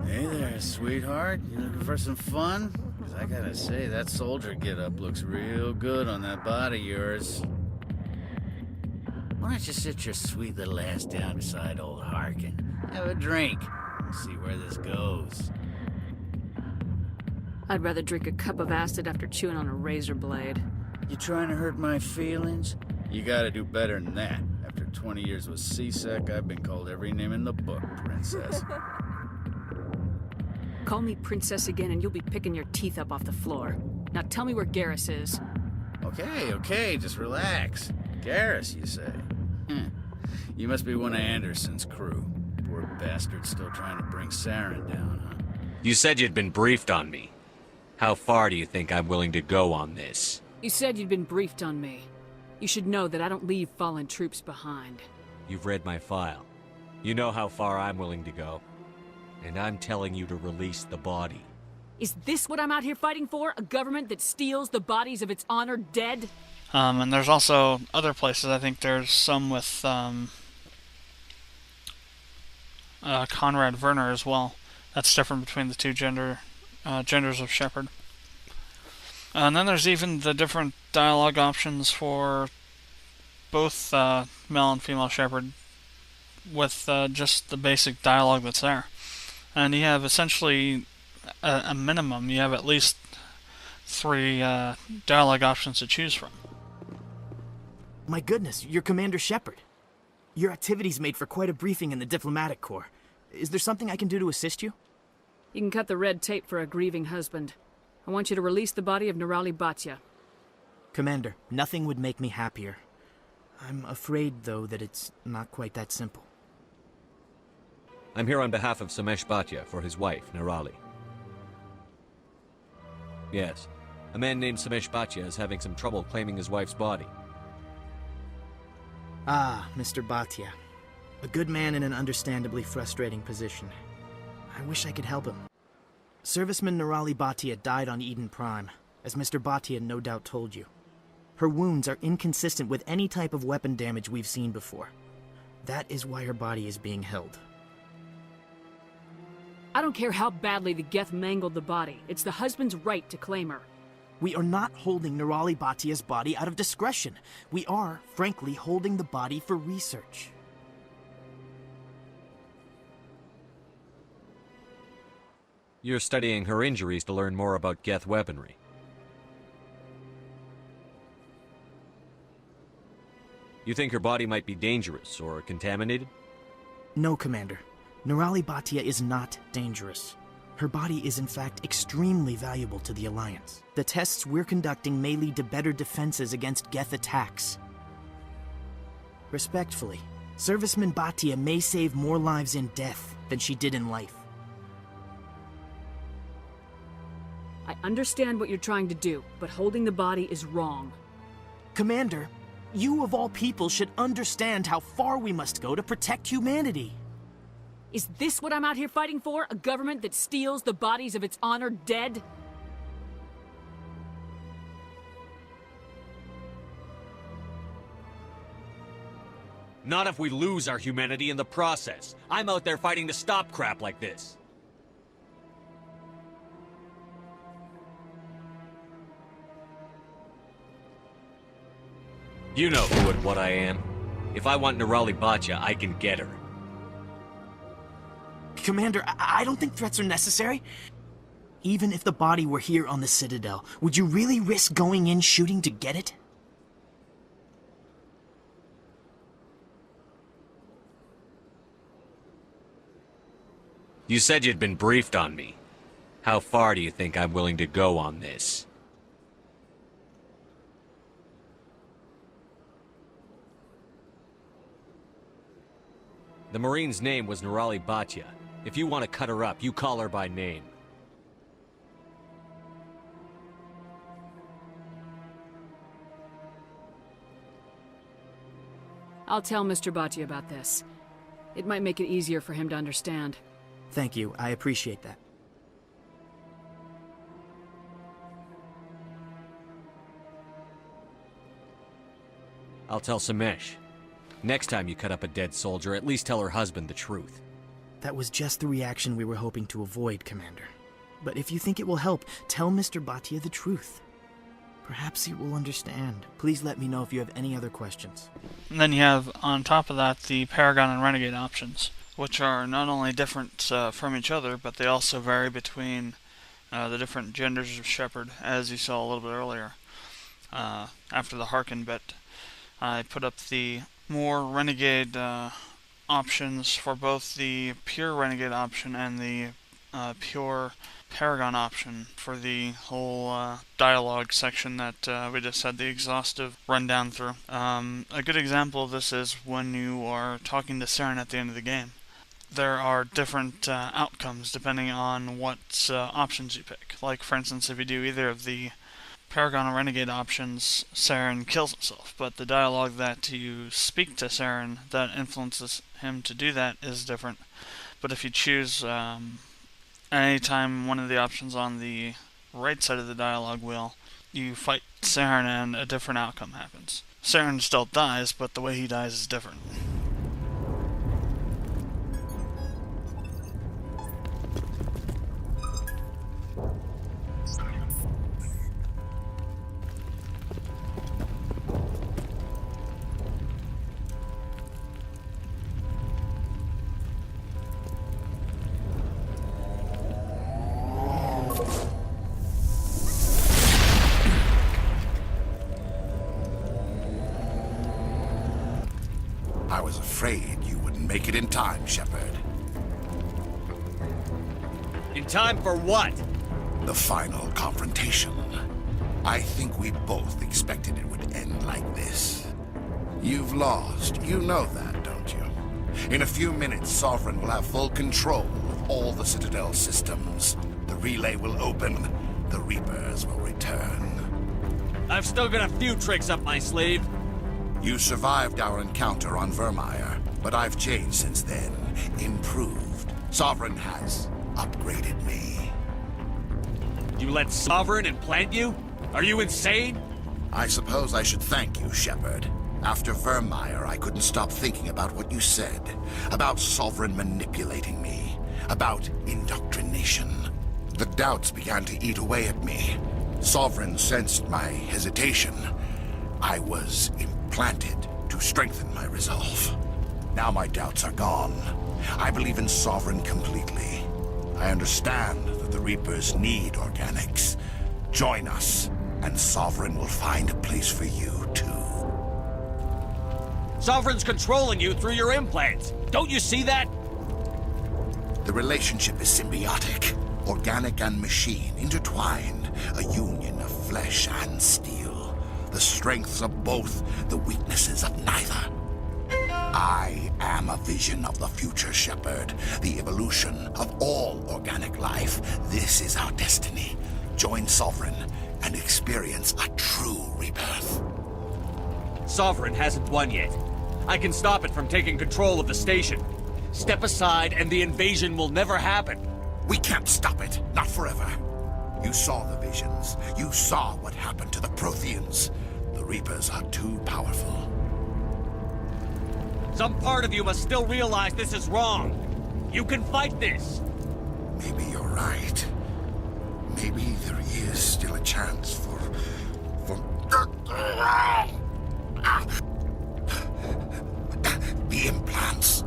Hey there, sweetheart. You looking for some fun? Because I gotta say, that soldier get-up looks real good on that body of yours. Why don't you sit your sweet little ass down beside old Harkin? Have a drink. And see where this goes. I'd rather drink a cup of acid after chewing on a razor blade. You trying to hurt my feelings? You gotta do better than that. After 20 years with CSEC, I've been called every name in the book, princess. Call me princess again and you'll be picking your teeth up off the floor. Now tell me where Garrus is. Okay, just relax. Garrus, you say? You must be one of Anderson's crew. Poor bastard still trying to bring Saren down, huh? You said you'd been briefed on me. How far do you think I'm willing to go on this? You said you'd been briefed on me. You should know that I don't leave fallen troops behind. You've read my file. You know how far I'm willing to go. And I'm telling you to release the body. Is this what I'm out here fighting for? A government that steals the bodies of its honored dead? And there's also other places. I think there's some with Conrad Werner as well. That's different between the two genders of Shepard. And then there's even the different dialogue options for both male and female Shepard with just the basic dialogue that's there. And you have essentially a minimum. You have at least 3 dialogue options to choose from. My goodness, you're Commander Shepard. Your activities made for quite a briefing in the Diplomatic Corps. Is there something I can do to assist you? You can cut the red tape for a grieving husband. I want you to release the body of Nerali Batya. Commander, nothing would make me happier. I'm afraid, though, that it's not quite that simple. I'm here on behalf of Samesh Bhatia for his wife, Nerali. Yes, a man named Samesh Bhatia is having some trouble claiming his wife's body. Ah, Mr. Bhatia. A good man in an understandably frustrating position. I wish I could help him. Serviceman Nerali Bhatia died on Eden Prime. as Mr. Bhatia no doubt told you. Her wounds are inconsistent with any type of weapon damage we've seen before. That is why her body is being held. I don't care how badly the Geth mangled the body. It's the husband's right to claim her. We are not holding Nirali Bhatia's body out of discretion. We are, frankly, holding the body for research. You're studying her injuries to learn more about Geth weaponry. You think her body might be dangerous or contaminated? No, Commander. Nirali Bhatia is not dangerous. Her body is in fact extremely valuable to the Alliance. The tests we're conducting may lead to better defenses against Geth attacks. Respectfully, Serviceman Bhatia may save more lives in death than she did in life. I understand what you're trying to do, but holding the body is wrong. Commander, you of all people should understand how far we must go to protect humanity. Is this what I'm out here fighting for? A government that steals the bodies of its honored dead? Not if we lose our humanity in the process. I'm out there fighting to stop crap like this. You know who and what I am. If I want Nirali Bhatia, I can get her. Commander, I don't think threats are necessary. Even if the body were here on the Citadel, would you really risk going in shooting to get it? You said you'd been briefed on me. How far do you think I'm willing to go on this? The Marine's name was Nirali Bhatia. If you want to cut her up, you call her by name. I'll tell Mr. Bhatia about this. It might make it easier for him to understand. Thank you, I appreciate that. I'll tell Samesh. Next time you cut up a dead soldier, at least tell her husband the truth. That was just the reaction we were hoping to avoid, Commander. But if you think it will help, tell Mr. Bhatia the truth. Perhaps he will understand. Please let me know if you have any other questions. And then you have, on top of that, the Paragon and Renegade options, which are not only different from each other, but they also vary between the different genders of Shepherd, as you saw a little bit earlier. After the Harkin bit, I put up the more Renegade options for both the pure Renegade option and the pure Paragon option for the whole dialogue section that we just had the exhaustive rundown through. A good example of this is when you are talking to Saren at the end of the game. There are different outcomes depending on what options you pick. Like, for instance, if you do either of the Paragon or Renegade options, Saren kills himself, but the dialogue that you speak to Saren that influences him to do that is different. But if you choose anytime one of the options on the right side of the dialogue wheel, you fight Saren and a different outcome happens. Saren still dies, but the way he dies is different. I was afraid you wouldn't make it in time, Shepard. In time for what? The final confrontation. I think we both expected it would end like this. You've lost. You know that, don't you? In a few minutes, Sovereign will have full control of all the Citadel systems. The relay will open. The Reapers will return. I've still got a few tricks up my sleeve. You survived our encounter on Vermeer, but I've changed since then. Improved. Sovereign has upgraded me. You let Sovereign implant you? Are you insane? I suppose I should thank you, Shepard. After Vermeer, I couldn't stop thinking about what you said. About Sovereign manipulating me. About indoctrination. The doubts began to eat away at me. Sovereign sensed my hesitation. I was implanted to strengthen my resolve. Now my doubts are gone. I believe in Sovereign completely. I understand that the Reapers need organics. Join us, and Sovereign will find a place for you, too. Sovereign's controlling you through your implants. Don't you see that? The relationship is symbiotic. Organic and machine intertwined. A union of flesh and steel. The strengths of both, the weaknesses of neither. I am a vision of the future, Shepard. The evolution of all organic life. This is our destiny. Join Sovereign and experience a true rebirth. Sovereign hasn't won yet. I can stop it from taking control of the station. Step aside and the invasion will never happen. We can't stop it. Not forever. You saw the visions. You saw what happened to the Protheans. The Reapers are too powerful. Some part of you must still realize this is wrong. You can fight this. Maybe you're right. Maybe there is still a chance for... The implants.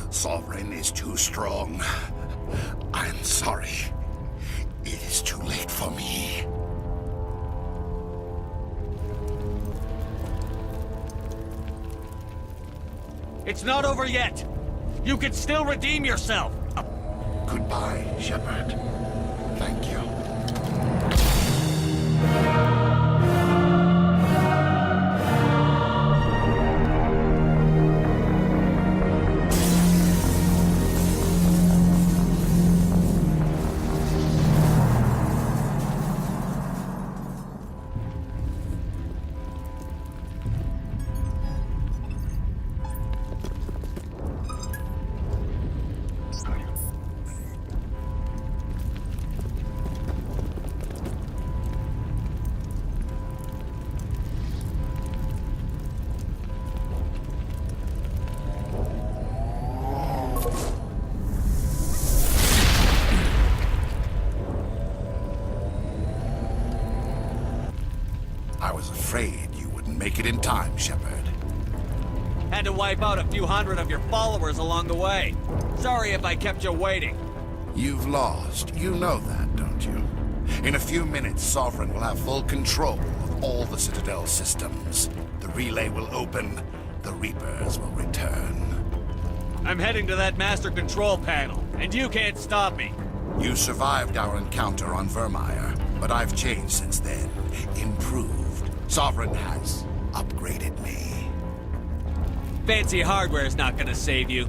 Sovereign is too strong. I'm sorry. It is too late for me. It's not over yet. You can still redeem yourself. Goodbye, Shepard. Thank you. I was afraid you wouldn't make it in time, Shepard. Had to wipe out a few hundred of your followers along the way. Sorry if I kept you waiting. You've lost. You know that, don't you? In a few minutes, Sovereign will have full control of all the Citadel systems. The relay will open. The Reapers will return. I'm heading to that master control panel, and you can't stop me. You survived our encounter on Vermeer, but I've changed since then. Improved. Sovereign has upgraded me. Fancy hardware's not gonna save you.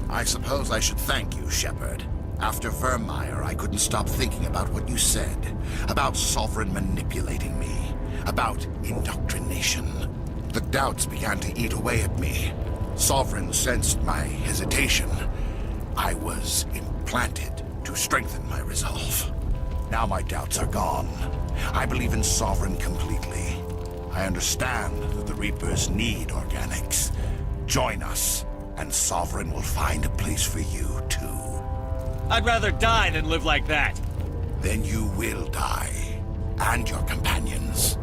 I suppose I should thank you, Shepard. After Vermeer, I couldn't stop thinking about what you said. About Sovereign manipulating me. About indoctrination. The doubts began to eat away at me. Sovereign sensed my hesitation. I was implanted to strengthen my resolve. Now my doubts are gone. I believe in Sovereign completely. I understand that the Reapers need organics. Join us, and Sovereign will find a place for you, too. I'd rather die than live like that. Then you will die. And your companions.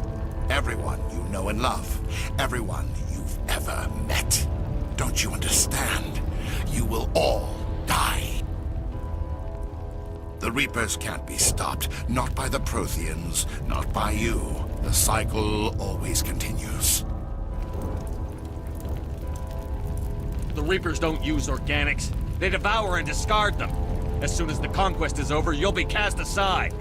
Everyone you know and love. Everyone you've ever met. Don't you understand? You will all die. The Reapers can't be stopped. Not by the Protheans. Not by you. The cycle always continues. The Reapers don't use organics. They devour and discard them. As soon as the conquest is over, you'll be cast aside.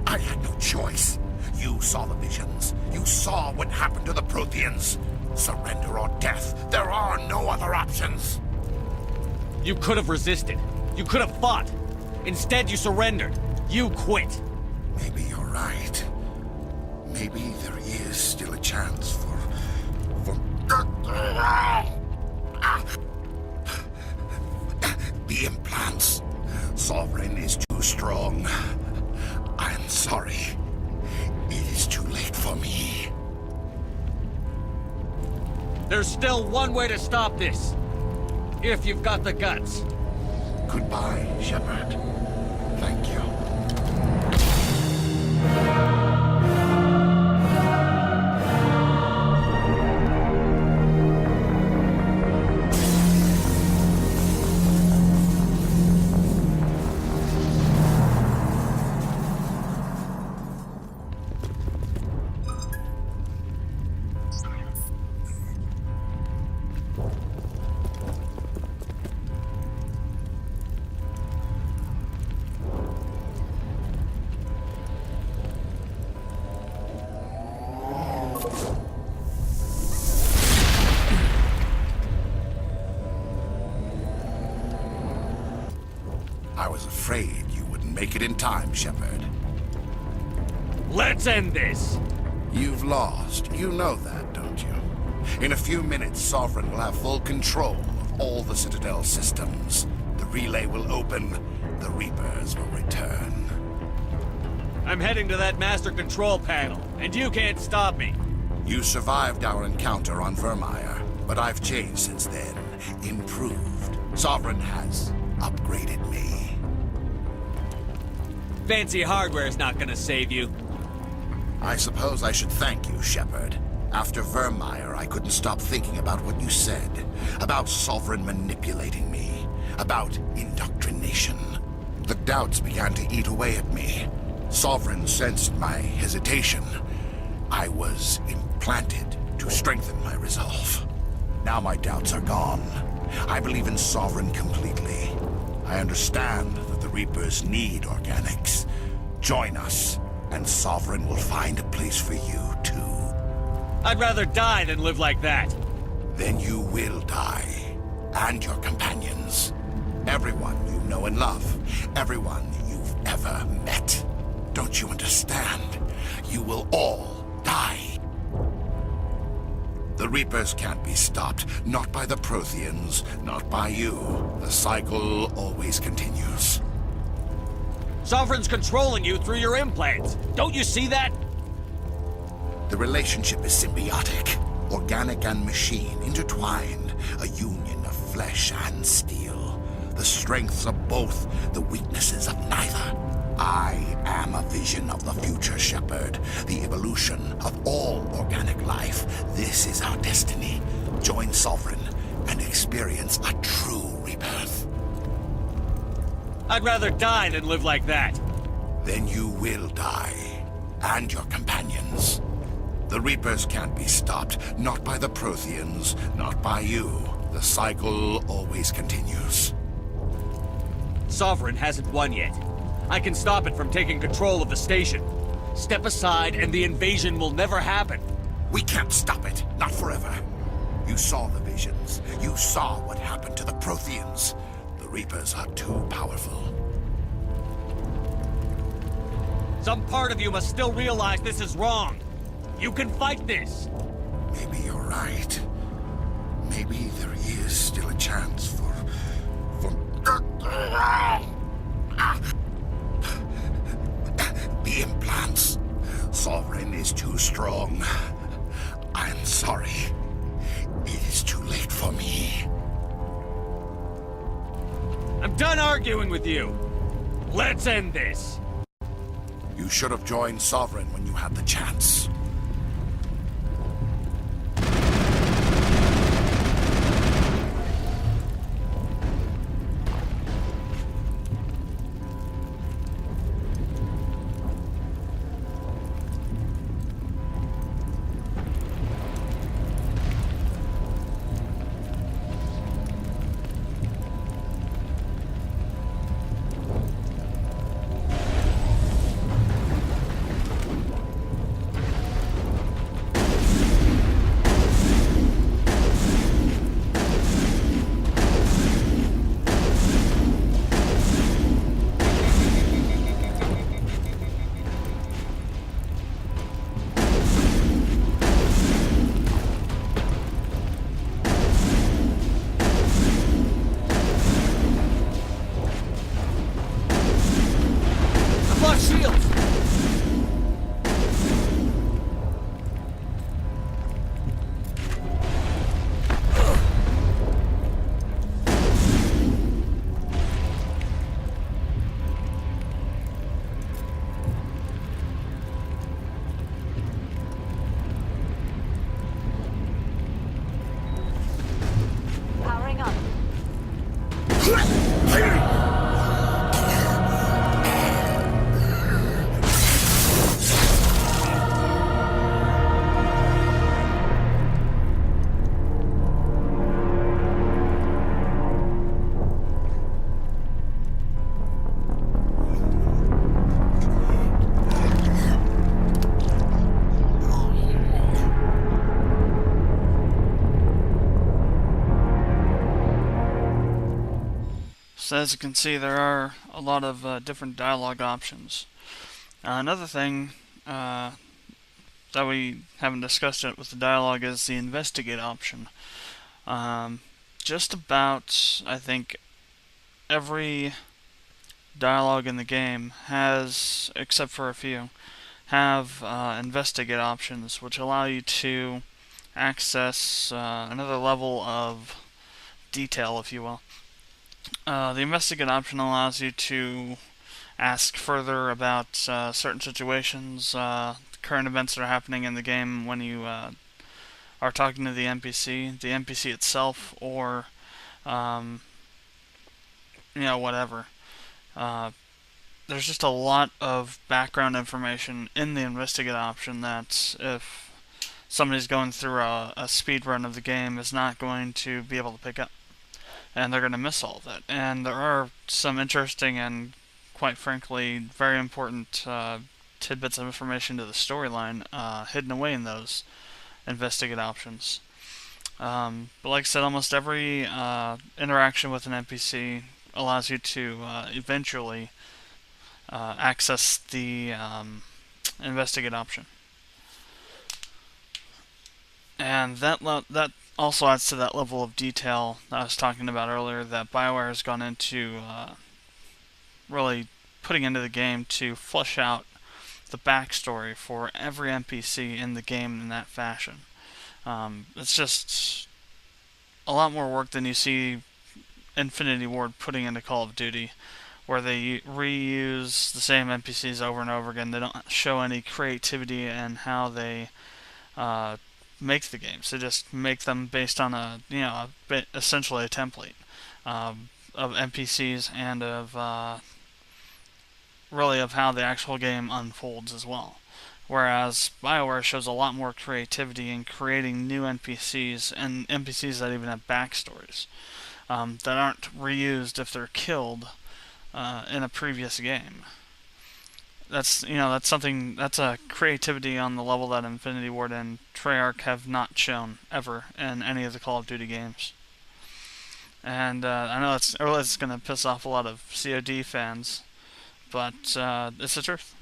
I had no choice. You saw the visions. You saw what happened to the Protheans. Surrender or death. There are no other options. You could have resisted. You could have fought. Instead, you surrendered. You quit. Maybe you're right. Maybe there is still a chance for... The implants. Sovereign is too strong. I'm sorry. It is too late for me. There's still one way to stop this. If you've got the guts. Goodbye, Shepard. Thank you. I was afraid you wouldn't make it in time, Shepard. Let's end this! You've lost. You know that, don't you? In a few minutes, Sovereign will have full control of all the Citadel systems. The relay will open. The Reapers will return. I'm heading to that master control panel, and you can't stop me. You survived our encounter on Vermeer, but I've changed since then. Improved. Sovereign has upgraded me. Fancy hardware's not gonna save you. I suppose I should thank you, Shepard. After Vermeer, I couldn't stop thinking about what you said. About Sovereign manipulating me. About indoctrination. The doubts began to eat away at me. Sovereign sensed my hesitation. I was implanted to strengthen my resolve. Now my doubts are gone. I believe in Sovereign completely. I understand that the Reapers need organics. Join us, and Sovereign will find a place for you, too. I'd rather die than live like that. Then you will die. And your companions. Everyone you know and love. Everyone you've ever met. Don't you understand? You will all die. The Reapers can't be stopped. Not by the Protheans, not by you. The cycle always continues. Sovereign's controlling you through your implants. Don't you see that? The relationship is symbiotic. Organic and machine intertwined. A union of flesh and steel. The strengths of both, the weaknesses of neither. I am a vision of the future, Shepard. The evolution of all organic life. This is our destiny. Join Sovereign and experience a true rebirth. I'd rather die than live like that. Then you will die. And your companions. The Reapers can't be stopped. Not by the Protheans, not by you. The cycle always continues. Sovereign hasn't won yet. I can stop it from taking control of the station. Step aside and the invasion will never happen. We can't stop it. Not forever. You saw the visions. You saw what happened to the Protheans. The Reapers are too powerful. Some part of you must still realize this is wrong. You can fight this. Maybe you're right. Maybe there is still a chance for... The implants. Sovereign is too strong. I'm sorry. It is too late for me. I'm done arguing with you. Let's end this. You should have joined Sovereign when you had the chance. So as you can see, there are a lot of different dialogue options. Another thing that we haven't discussed yet with the dialogue is the investigate option. Just about, I think, every dialogue in the game has, except for a few, have investigate options, which allow you to access another level of detail, if you will. The investigate option allows you to ask further about certain situations, current events that are happening in the game when you are talking to the NPC itself, or whatever. There's just a lot of background information in the investigate option that if somebody's going through a speed run of the game is not going to be able to pick up, and they're going to miss all of that. And there are some interesting and, quite frankly, very important tidbits of information to the storyline hidden away in those investigate options. But like I said, almost every interaction with an NPC allows you to eventually access the investigate option. And that also adds to that level of detail that I was talking about earlier that BioWare has gone into really putting into the game to flesh out the backstory for every NPC in the game in that fashion. It's just a lot more work than you see Infinity Ward putting into Call of Duty, where they reuse the same NPCs over and over again. They don't show any creativity in how they make the games. They just make them based on essentially a template of NPCs and of really of how the actual game unfolds as well. Whereas BioWare shows a lot more creativity in creating new NPCs and NPCs that even have backstories that aren't reused if they're killed in a previous game. That's a creativity on the level that Infinity Ward and Treyarch have not shown ever in any of the Call of Duty games. And I know it's going to piss off a lot of COD fans, but it's the truth.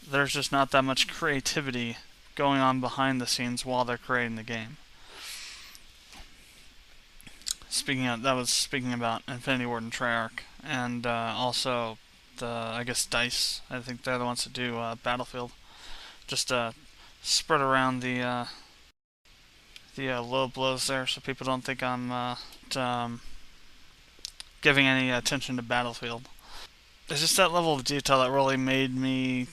There's just not that much creativity going on behind the scenes while they're creating the game. Speaking about Infinity Ward and Treyarch, and also I guess DICE. I think they're the ones that do Battlefield. Just spread around the low blows there, so people don't think I'm giving any attention to Battlefield. It's just that level of detail that really made me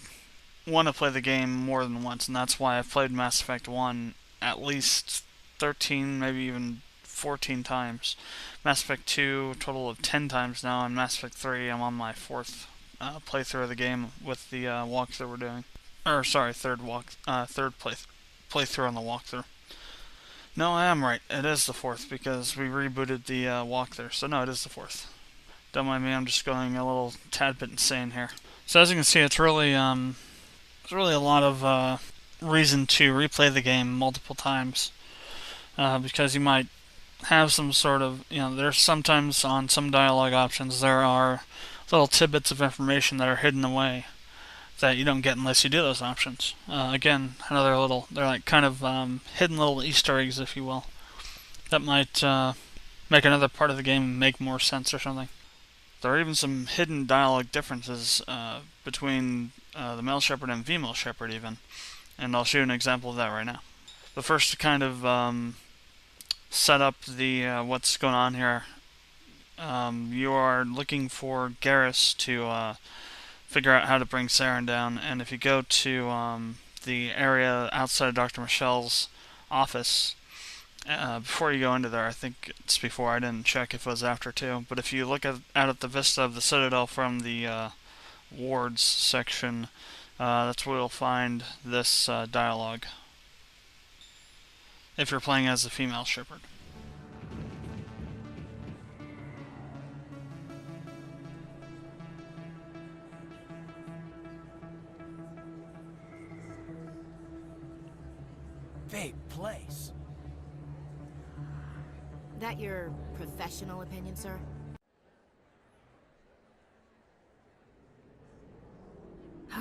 want to play the game more than once, and that's why I've played Mass Effect 1 at least 13, maybe even 14 times. Mass Effect 2, a total of 10 times now, and Mass Effect 3, I'm on my 4th playthrough of the game with the walkthrough we're doing. Third playthrough on the walkthrough. No, I am right. It is the 4th because we rebooted the walkthrough. So no, it is the 4th. Don't mind me. I'm just going a little tad bit insane here. So as you can see, it's really a lot of reason to replay the game multiple times because you might have some sort of there's sometimes on some dialogue options there are little tidbits of information that are hidden away that you don't get unless you do those options. Again, they're like kind of hidden little Easter eggs, if you will, that might make another part of the game make more sense or something. There are even some hidden dialogue differences between the male shepherd and female shepherd even, and I'll show you an example of that right now. But first, to kind of set up the what's going on here, you are looking for Garrus to figure out how to bring Saren down, and if you go to the area outside of Dr. Michelle's office, before you go into there, I think it's before, I didn't check if it was after too, but if you look at the vista of the Citadel from the wards section, that's where you'll find this dialogue, if you're playing as the female shepherd. Big place. That your professional opinion, sir?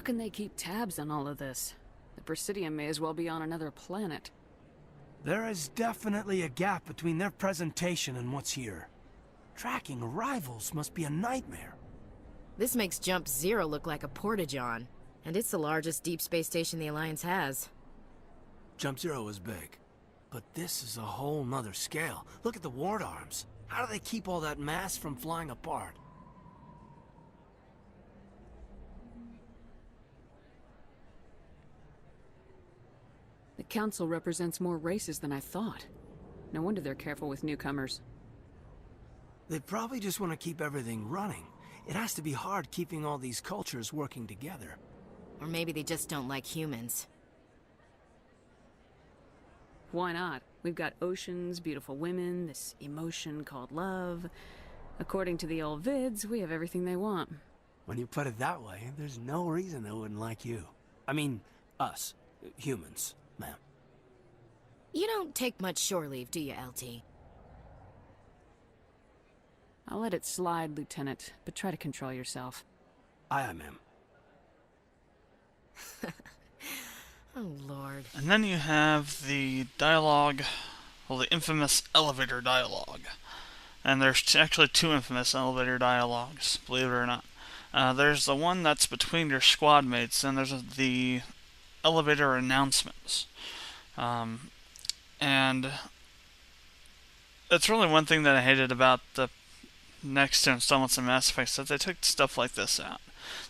can they keep tabs on all of this? The Presidium may as well be on another planet. There is definitely a gap between their presentation and what's here. Tracking rivals must be a nightmare. This makes Jump Zero look like a porta-john, and it's the largest deep space station the Alliance has. Jump Zero is big, but this is a whole nother scale. Look at the ward arms. How do they keep all that mass from flying apart? The Council represents more races than I thought. No wonder they're careful with newcomers. They probably just want to keep everything running. It has to be hard keeping all these cultures working together. Or maybe they just don't like humans. Why not? We've got oceans, beautiful women, this emotion called love. According to the old vids, we have everything they want. When you put it that way, there's no reason they wouldn't like you. I mean, us. Humans, ma'am. You don't take much shore leave, do you, LT? I'll let it slide, Lieutenant, but try to control yourself. Aye, ma'am. Oh, Lord. And then you have the dialogue, well, the infamous elevator dialogue. And there's actually two infamous elevator dialogues, believe it or not. There's the one that's between your squad mates, and there's the elevator announcements. And that's really one thing that I hated about the next two installments of Mass Effect, that they took stuff like this out.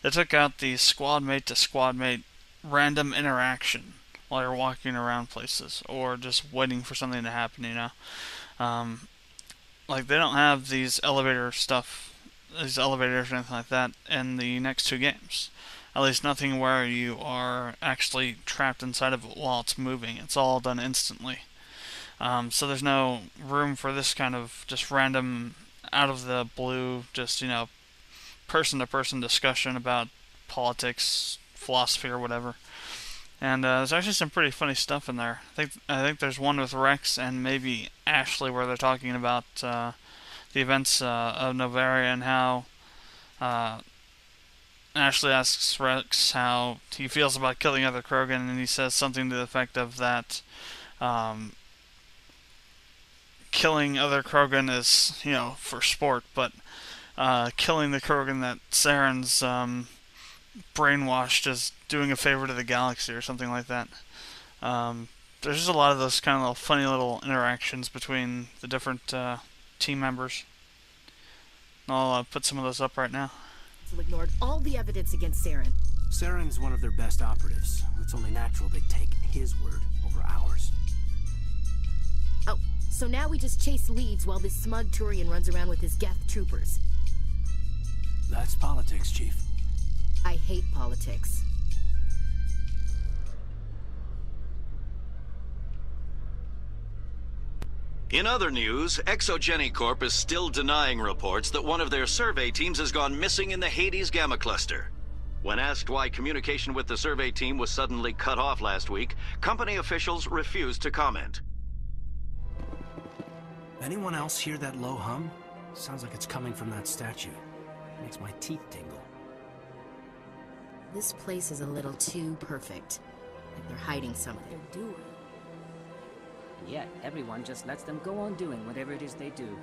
They took out the squad mate to squad mate random interaction while you're walking around places or just waiting for something to happen, you know. Like, they don't have these elevator stuff, these elevators or anything like that in the next two games. At least nothing where you are actually trapped inside of it while it's moving. It's all done instantly. So there's no room for this kind of just random, out of the blue, just, you know, person-to-person discussion about politics, philosophy, or whatever. And there's actually some pretty funny stuff in there. I think there's one with Rex and maybe Ashley where they're talking about the events of Novaria and how Ashley asks Rex how he feels about killing other Krogan, and he says something to the effect of that killing other Krogan is, you know, for sport, but killing the Krogan that Saren's brainwashed is doing a favor to the galaxy or something like that. There's just a lot of those kind of little funny little interactions between the different team members. I'll put some of those up right now. Ignored all the evidence against Saren. Saren's one of their best operatives. It's only natural they take his word over ours. Oh, so now we just chase leads while this smug Turian runs around with his Geth troopers. That's politics, Chief. I hate politics. In other news, Exogeny Corp is still denying reports that one of their survey teams has gone missing in the Hades Gamma Cluster. When asked why communication with the survey team was suddenly cut off last week, company officials refused to comment. Anyone else hear that low hum? Sounds like it's coming from that statue. Makes my teeth tingle. This place is a little too perfect. Like they're hiding something. They're doing. Yet, everyone just lets them go on doing whatever it is they do.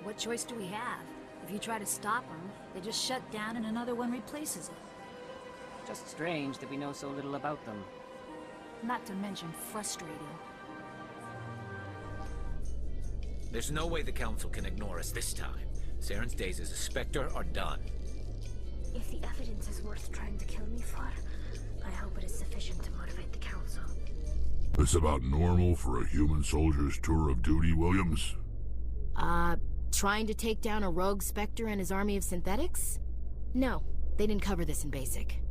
What choice do we have? If you try to stop them, they just shut down and another one replaces it. Just strange that we know so little about them. Not to mention frustrating. There's no way the Council can ignore us this time. Saren's days as a Spectre are done. If the evidence is worth trying to kill me for, I hope it is sufficient to motivate the Council. This about normal for a human soldier's tour of duty, Williams? Trying to take down a rogue Spectre and his army of synthetics? No, they didn't cover this in basic.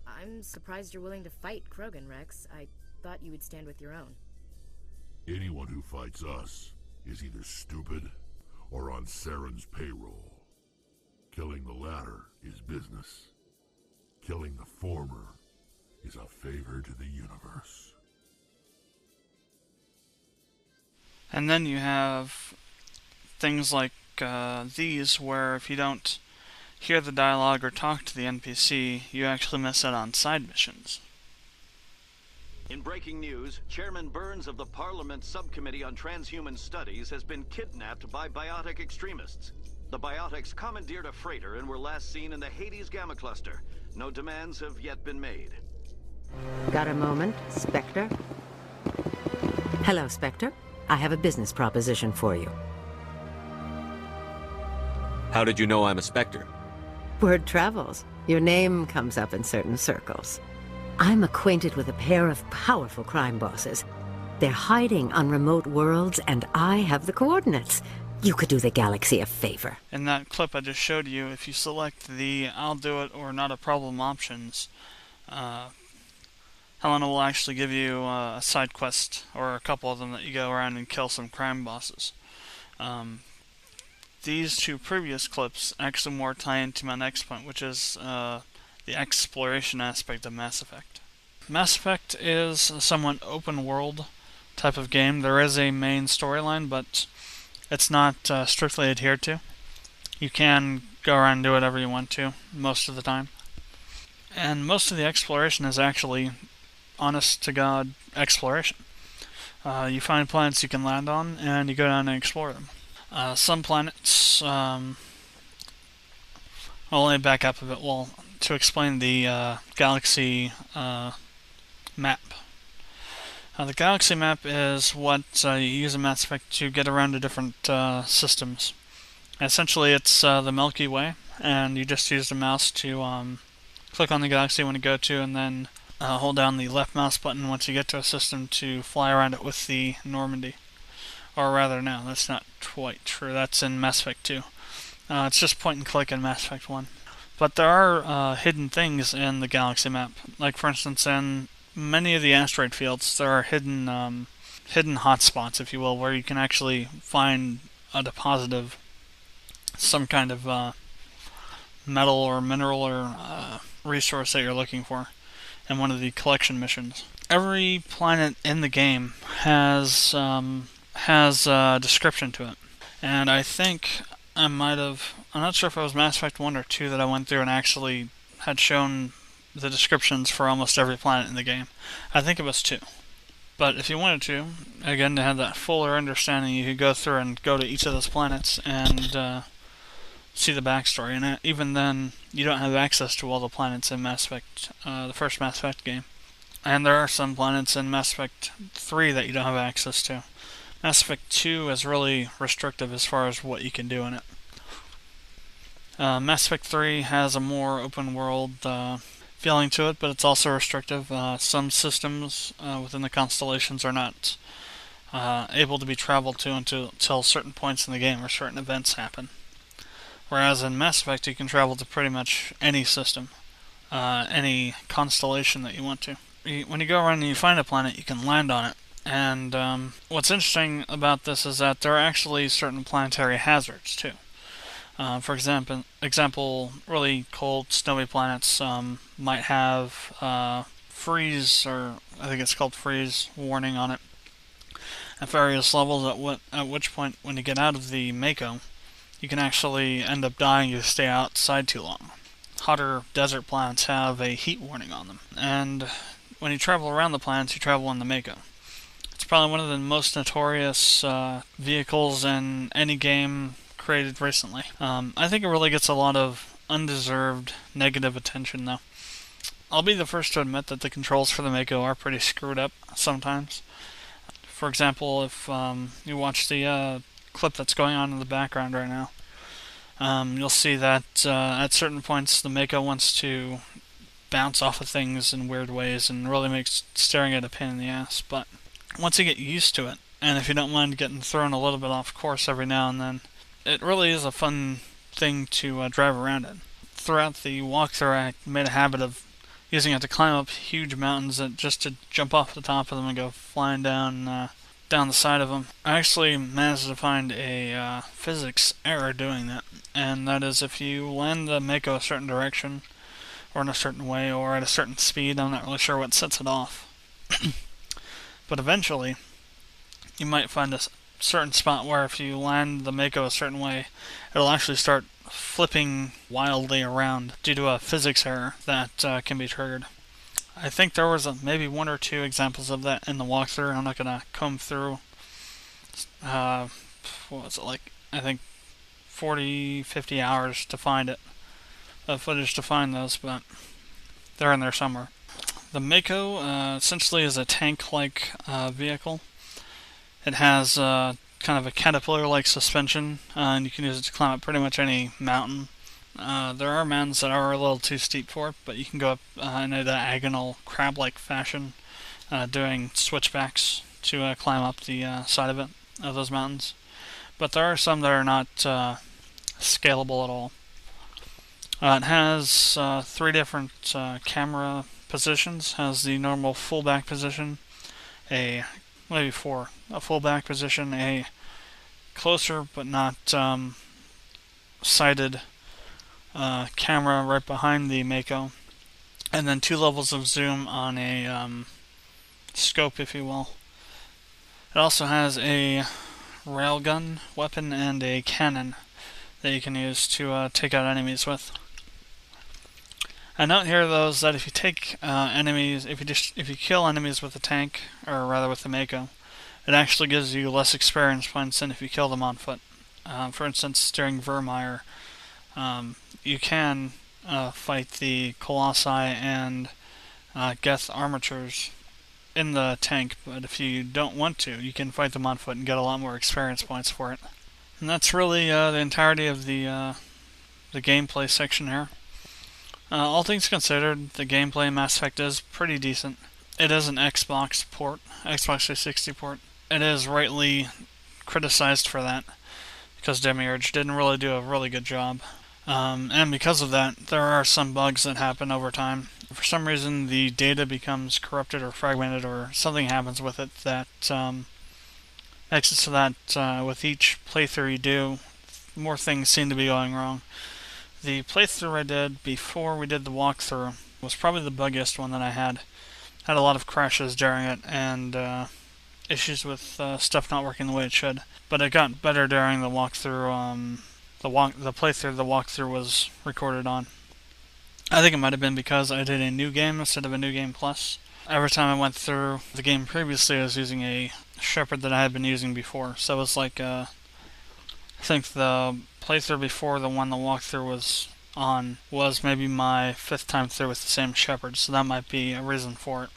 I'm surprised you're willing to fight Krogan, Rex. I thought you would stand with your own. Anyone who fights us is either stupid or on Saren's payroll. Killing the latter is business. Killing the former is a favor to the universe. And then you have things like these, where if you don't hear the dialogue or talk to the NPC, you actually miss out on side missions. In breaking news, Chairman Burns of the Parliament Subcommittee on Transhuman Studies has been kidnapped by biotic extremists. The biotics commandeered a freighter and were last seen in the Hades Gamma Cluster. No demands have yet been made. Got a moment, Spectre? Hello, Spectre. I have a business proposition for you. How did you know I'm a Spectre? Word travels. Your name comes up in certain circles. I'm acquainted with a pair of powerful crime bosses. They're hiding on remote worlds, and I have the coordinates. You could do the galaxy a favor. In that clip I just showed you, if you select the I'll do it or not a problem options, Helena will actually give you a side quest, or a couple of them, that you go around and kill some crime bosses. These two previous clips actually more tie into my next point, which is the exploration aspect of Mass Effect. Mass Effect is a somewhat open world type of game. There is a main storyline, but it's not strictly adhered to. You can go around and do whatever you want to most of the time. And most of the exploration is actually honest-to-God exploration. You find planets you can land on, and you go down and explore them. Some planets... well, let me back up a bit. Well, to explain the galaxy map. The galaxy map is what you use in Mass Effect to get around to different systems. Essentially, it's the Milky Way, and you just use the mouse to click on the galaxy you want to go to, and then hold down the left mouse button once you get to a system to fly around it with the Normandy. Or rather, no, that's not quite true. That's in Mass Effect 2. It's just point and click in Mass Effect 1. But there are hidden things in the galaxy map. Like, for instance, in many of the asteroid fields, there are hidden hotspots, if you will, where you can actually find a deposit of some kind of metal or mineral or resource that you're looking for in one of the collection missions. Every planet in the game has a description to it. And I think I'm not sure if it was Mass Effect 1 or 2 that I went through and actually had shown the descriptions for almost every planet in the game. I think it was 2. But if you wanted to, again, to have that fuller understanding, you could go through and go to each of those planets and see the backstory. And even then, you don't have access to all the planets in Mass Effect, the first Mass Effect game. And there are some planets in Mass Effect 3 that you don't have access to. Mass Effect 2 is really restrictive as far as what you can do in it. Mass Effect 3 has a more open world feeling to it, but it's also restrictive. Some systems within the constellations are not able to be traveled to until certain points in the game or certain events happen. Whereas in Mass Effect you can travel to pretty much any system, any constellation that you want to. When you go around and you find a planet, you can land on it. And what's interesting about this is that there are actually certain planetary hazards too. For example, really cold, snowy planets might have freeze, or I think it's called freeze, warning on it at various levels. At which point, when you get out of the Mako, you can actually end up dying if you stay outside too long. Hotter desert planets have a heat warning on them, and when you travel around the planets, you travel on the Mako. It's probably one of the most notorious vehicles in any game created recently. I think it really gets a lot of undeserved negative attention, though. I'll be the first to admit that the controls for the Mako are pretty screwed up sometimes. For example, if you watch the clip that's going on in the background right now, you'll see that at certain points the Mako wants to bounce off of things in weird ways and really makes staring at a pain in the ass. But once you get used to it, and if you don't mind getting thrown a little bit off course every now and then, it really is a fun thing to drive around in. Throughout the walkthrough, I made a habit of using it to climb up huge mountains just to jump off the top of them and go flying down the side of them. I actually managed to find a physics error doing that, and that is if you land the Mako a certain direction, or in a certain way, or at a certain speed, I'm not really sure what sets it off. But eventually, you might find a certain spot where if you land the Mako a certain way, it'll actually start flipping wildly around due to a physics error that can be triggered. I think there was maybe 1 or 2 examples of that in the walkthrough. I'm not going to comb through, what was it, like, I think 40, 50 hours to find it, footage to find those, but they're in there somewhere. The Mako essentially is a tank-like vehicle. It has kind of a caterpillar-like suspension, and you can use it to climb up pretty much any mountain. There are mountains that are a little too steep for it, but you can go up in a diagonal crab-like fashion, doing switchbacks to climb up the side of those mountains. But there are some that are not scalable at all. It has 3 different camera positions. Has the normal full back position, maybe 4, a full back position, a closer but not sighted camera right behind the Mako, and then 2 levels of zoom on a scope, if you will. It also has a railgun weapon and a cannon that you can use to take out enemies with. I note here, though, is that if you take enemies, if you kill enemies with the tank, or rather with the Mako, it actually gives you less experience points than if you kill them on foot. For instance, during Vermeer, you can fight the Colossi and Geth armatures in the tank, but if you don't want to, you can fight them on foot and get a lot more experience points for it. And that's really the entirety of the gameplay section here. All things considered, the gameplay in Mass Effect is pretty decent. It is an Xbox port, Xbox 360 port. It is rightly criticized for that, because Demiurge didn't really do a really good job. And because of that, there are some bugs that happen over time. For some reason, the data becomes corrupted or fragmented, or something happens with it that makes it so that with each playthrough you do, more things seem to be going wrong. The playthrough I did before we did the walkthrough was probably the buggiest one that I had. Had a lot of crashes during it and issues with stuff not working the way it should. But it got better during the walkthrough. The playthrough the walkthrough was recorded on. I think it might have been because I did a new game instead of a new game plus. Every time I went through the game previously, I was using a Shepard that I had been using before. So it was like I think the playthrough before the one the walkthrough was on was maybe my 5th time through with the same Shepard, so that might be a reason for it.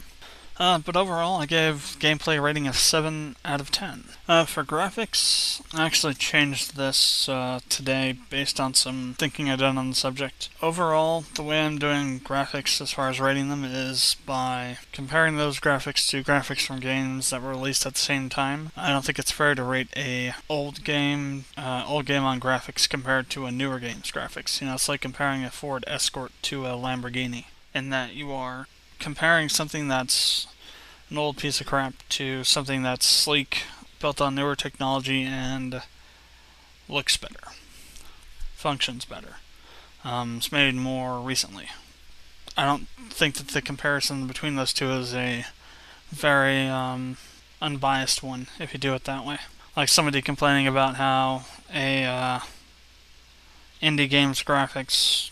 But overall, I gave gameplay rating a 7 out of 10. For graphics, I actually changed this today based on some thinking I've done on the subject. Overall, the way I'm doing graphics as far as rating them is by comparing those graphics to graphics from games that were released at the same time. I don't think it's fair to rate a old game on graphics compared to a newer game's graphics. You know, it's like comparing a Ford Escort to a Lamborghini, in that you are comparing something that's an old piece of crap to something that's sleek, built on newer technology, and looks better, functions better. It's made more recently. I don't think that the comparison between those two is a very unbiased one, if you do it that way. Like somebody complaining about how a indie game's graphics,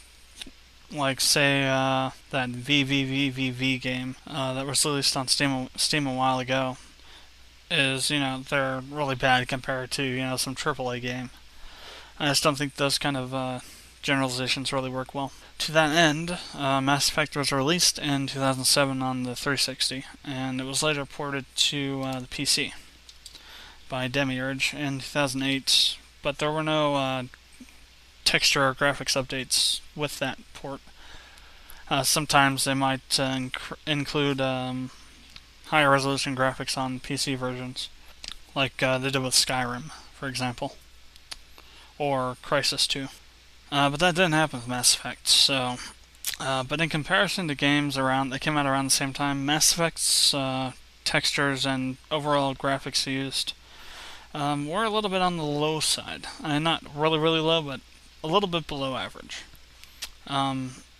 like say that VVVVV game that was released on Steam a while ago, is, you know, they're really bad compared to, you know, some AAA game. I just don't think those kind of generalizations really work well. To that end, Mass Effect was released in 2007 on the 360, and it was later ported to the PC by Demiurge in 2008, but there were no texture or graphics updates with that port. Sometimes they might include higher resolution graphics on PC versions, like they did with Skyrim, for example, or Crysis 2. But that didn't happen with Mass Effect, so... but in comparison to games that came out around the same time, Mass Effect's textures and overall graphics used were a little bit on the low side. Not really, really low, but a little bit below average.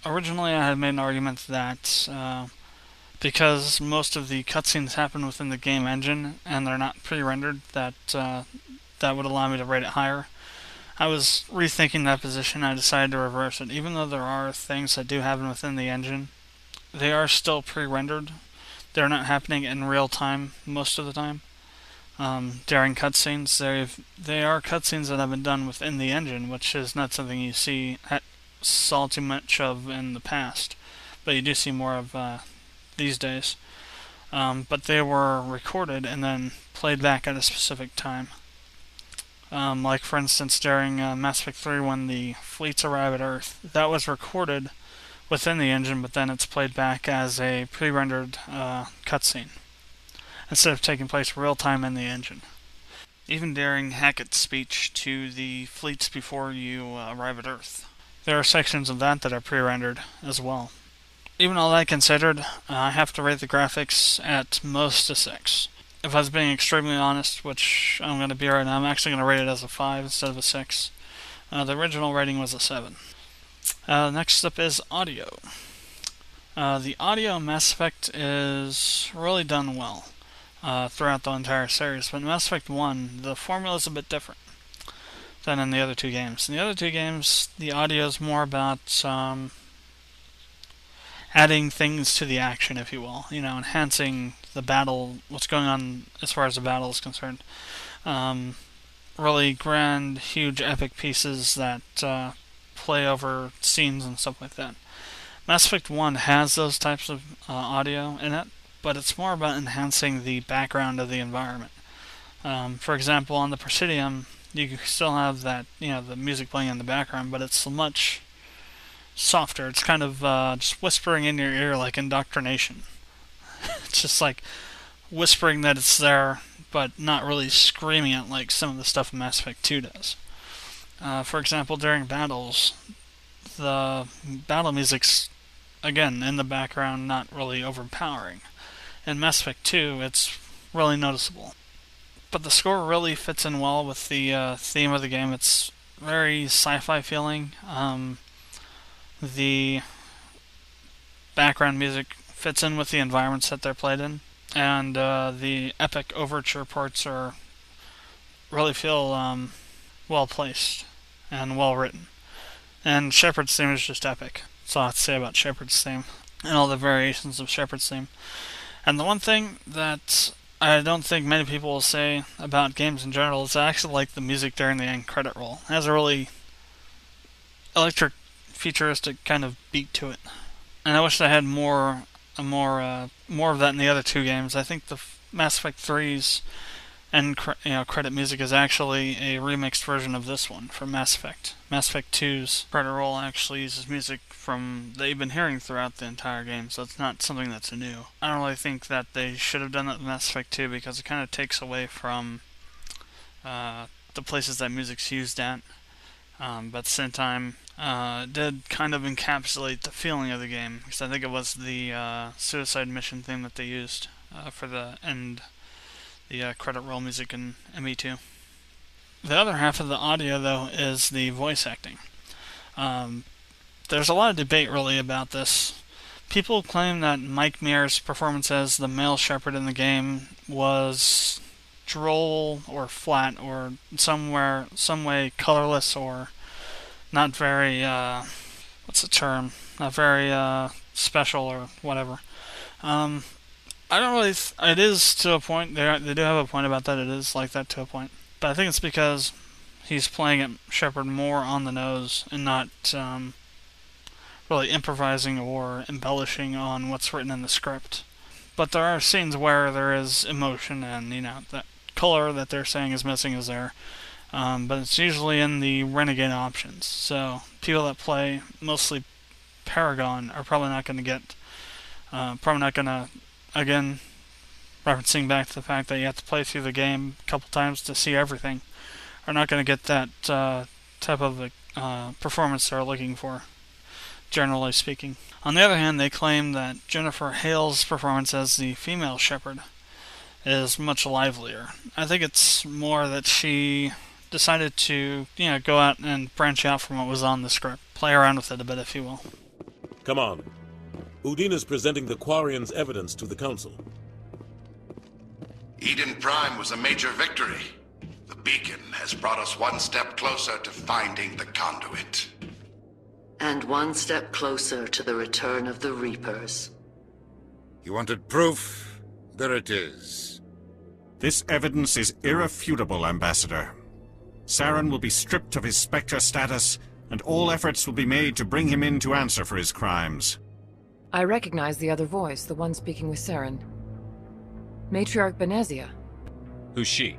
Originally, I had made an argument that because most of the cutscenes happen within the game engine and they're not pre-rendered, that would allow me to rate it higher. I was rethinking that position. I decided to reverse it. Even though there are things that do happen within the engine, they are still pre-rendered. They're not happening in real time most of the time. During cutscenes, they are cutscenes that have been done within the engine, which is not something you saw too much of in the past, but you do see more of these days. But they were recorded and then played back at a specific time. Like for instance, during Mass Effect 3 when the fleets arrive at Earth, that was recorded within the engine, but then it's played back as a pre-rendered cutscene instead of taking place real time in the engine. Even during Hackett's speech to the fleets before you arrive at Earth, there are sections of that are pre-rendered as well. Even all that considered, I have to rate the graphics at most a 6. If I was being extremely honest, which I'm going to be right now, I'm actually going to rate it as a 5 instead of a 6. The original rating was a 7. Next up is audio. The audio in Mass Effect is really done well throughout the entire series, but in Mass Effect 1, the formula is a bit different than in the other two games. In the other two games, the audio is more about adding things to the action, if you will. You know, enhancing the battle, what's going on as far as the battle is concerned. Really grand, huge, epic pieces that play over scenes and stuff like that. Mass Effect 1 has those types of audio in it, but it's more about enhancing the background of the environment. For example, on the Presidium, you can still have that, the music playing in the background, but it's much softer. It's kind of just whispering in your ear like indoctrination. It's just like whispering that it's there, but not really screaming it like some of the stuff in Mass Effect 2 does. For example, during battles, the battle music's, again, in the background, not really overpowering. In Mass Effect 2, it's really noticeable. But the score really fits in well with the theme of the game. It's very sci-fi feeling. The background music fits in with the environments that they're played in, and the epic overture parts really feel well placed and well written. And Shepard's theme is just epic. That's all I have to say about Shepard's theme and all the variations of Shepard's theme. And the one thing that I don't think many people will say about games in general is I actually like the music during the end credit roll. It has a really electric, futuristic kind of beat to it, and I wish I had more of that in the other two games. I think the Mass Effect 3's end credit music is actually a remixed version of this one from Mass Effect. Mass Effect 2's credit roll actually uses music that you've been hearing throughout the entire game, so it's not something that's new. I don't really think that they should have done that in Mass Effect 2 because it kind of takes away from the places that music's used at. But at the same time, it did kind of encapsulate the feeling of the game, because I think it was the suicide mission theme that they used for the end, the credit roll music in ME2. The other half of the audio, though, is the voice acting. There's a lot of debate, really, about this. People claim that Mike Mears' performance as the male Shepard in the game was droll or flat or some way colorless or not very what's the term, not very special or whatever. I don't really it is to a point. They do have a point about that. It is like that to a point, but I think it's because he's playing it Shepard more on the nose and not really improvising or embellishing on what's written in the script. But there are scenes where there is emotion and, that color that they're saying is missing is there. But it's usually in the Renegade options. So people that play mostly Paragon are probably not going to get, again, referencing back to the fact that you have to play through the game a couple times to see everything, are not going to get that type of performance they're looking for, generally speaking. On the other hand, they claim that Jennifer Hale's performance as the female Shepard is much livelier. I think it's more that she decided to, go out and branch out from what was on the script. Play around with it a bit, if you will. Come on. Udine is presenting the Quarian's evidence to the Council. Eden Prime was a major victory. The beacon has brought us one step closer to finding the conduit. And one step closer to the return of the Reapers. You wanted proof? There it is. This evidence is irrefutable, Ambassador. Saren will be stripped of his Spectre status, and all efforts will be made to bring him in to answer for his crimes. I recognize the other voice, the one speaking with Saren. Matriarch Benezia. Who's she?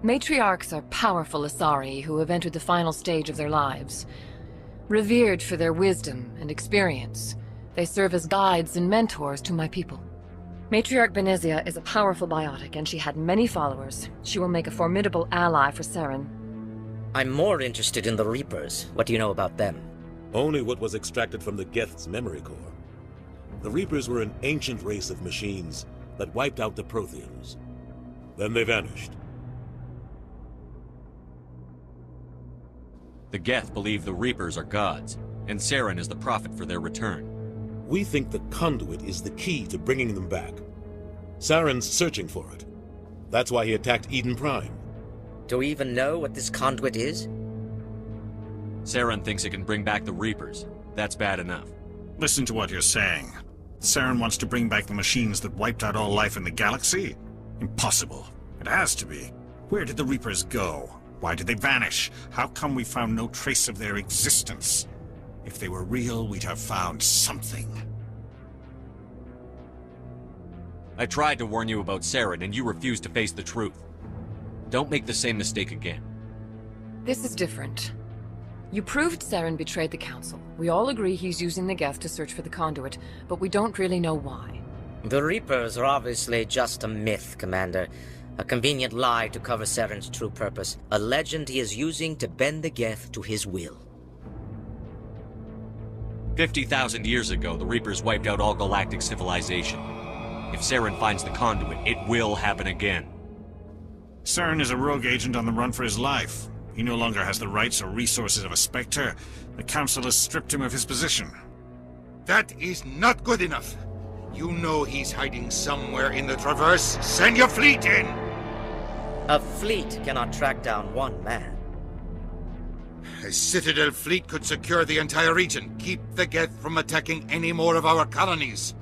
Matriarchs are powerful Asari who have entered the final stage of their lives. Revered for their wisdom and experience, they serve as guides and mentors to my people. Matriarch Benezia is a powerful biotic, and she had many followers. She will make a formidable ally for Saren. I'm more interested in the Reapers. What do you know about them? Only what was extracted from the Geth's memory core. The Reapers were an ancient race of machines that wiped out the Protheans. Then they vanished. The Geth believe the Reapers are gods, and Saren is the prophet for their return. We think the conduit is the key to bringing them back. Saren's searching for it. That's why he attacked Eden Prime. Do we even know what this conduit is? Saren thinks it can bring back the Reapers. That's bad enough. Listen to what you're saying. Saren wants to bring back the machines that wiped out all life in the galaxy? Impossible. It has to be. Where did the Reapers go? Why did they vanish? How come we found no trace of their existence? If they were real, we'd have found something. I tried to warn you about Saren, and you refused to face the truth. Don't make the same mistake again. This is different. You proved Saren betrayed the Council. We all agree he's using the Geth to search for the conduit, but we don't really know why. The Reapers are obviously just a myth, Commander. A convenient lie to cover Saren's true purpose. A legend he is using to bend the Geth to his will. 50,000 years ago, the Reapers wiped out all galactic civilization. If Saren finds the conduit, it will happen again. Saren is a rogue agent on the run for his life. He no longer has the rights or resources of a Spectre. The Council has stripped him of his position. That is not good enough. You know he's hiding somewhere in the Traverse. Send your fleet in! A fleet cannot track down one man. A Citadel fleet could secure the entire region, keep the Geth from attacking any more of our colonies.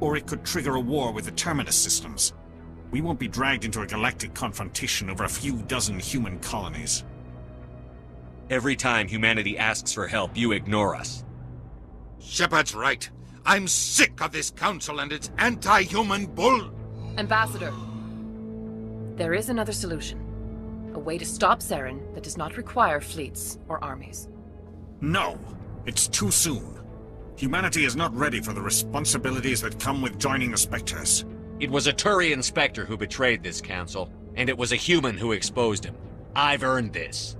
Or it could trigger a war with the Terminus systems. We won't be dragged into a galactic confrontation over a few dozen human colonies. Every time humanity asks for help, you ignore us. Shepard's right. I'm sick of this council and its anti-human bull. Ambassador, there is another solution. A way to stop Saren that does not require fleets or armies. No, it's too soon. Humanity is not ready for the responsibilities that come with joining the Spectres. It was a Turian Spectre who betrayed this council, and it was a human who exposed him. I've earned this.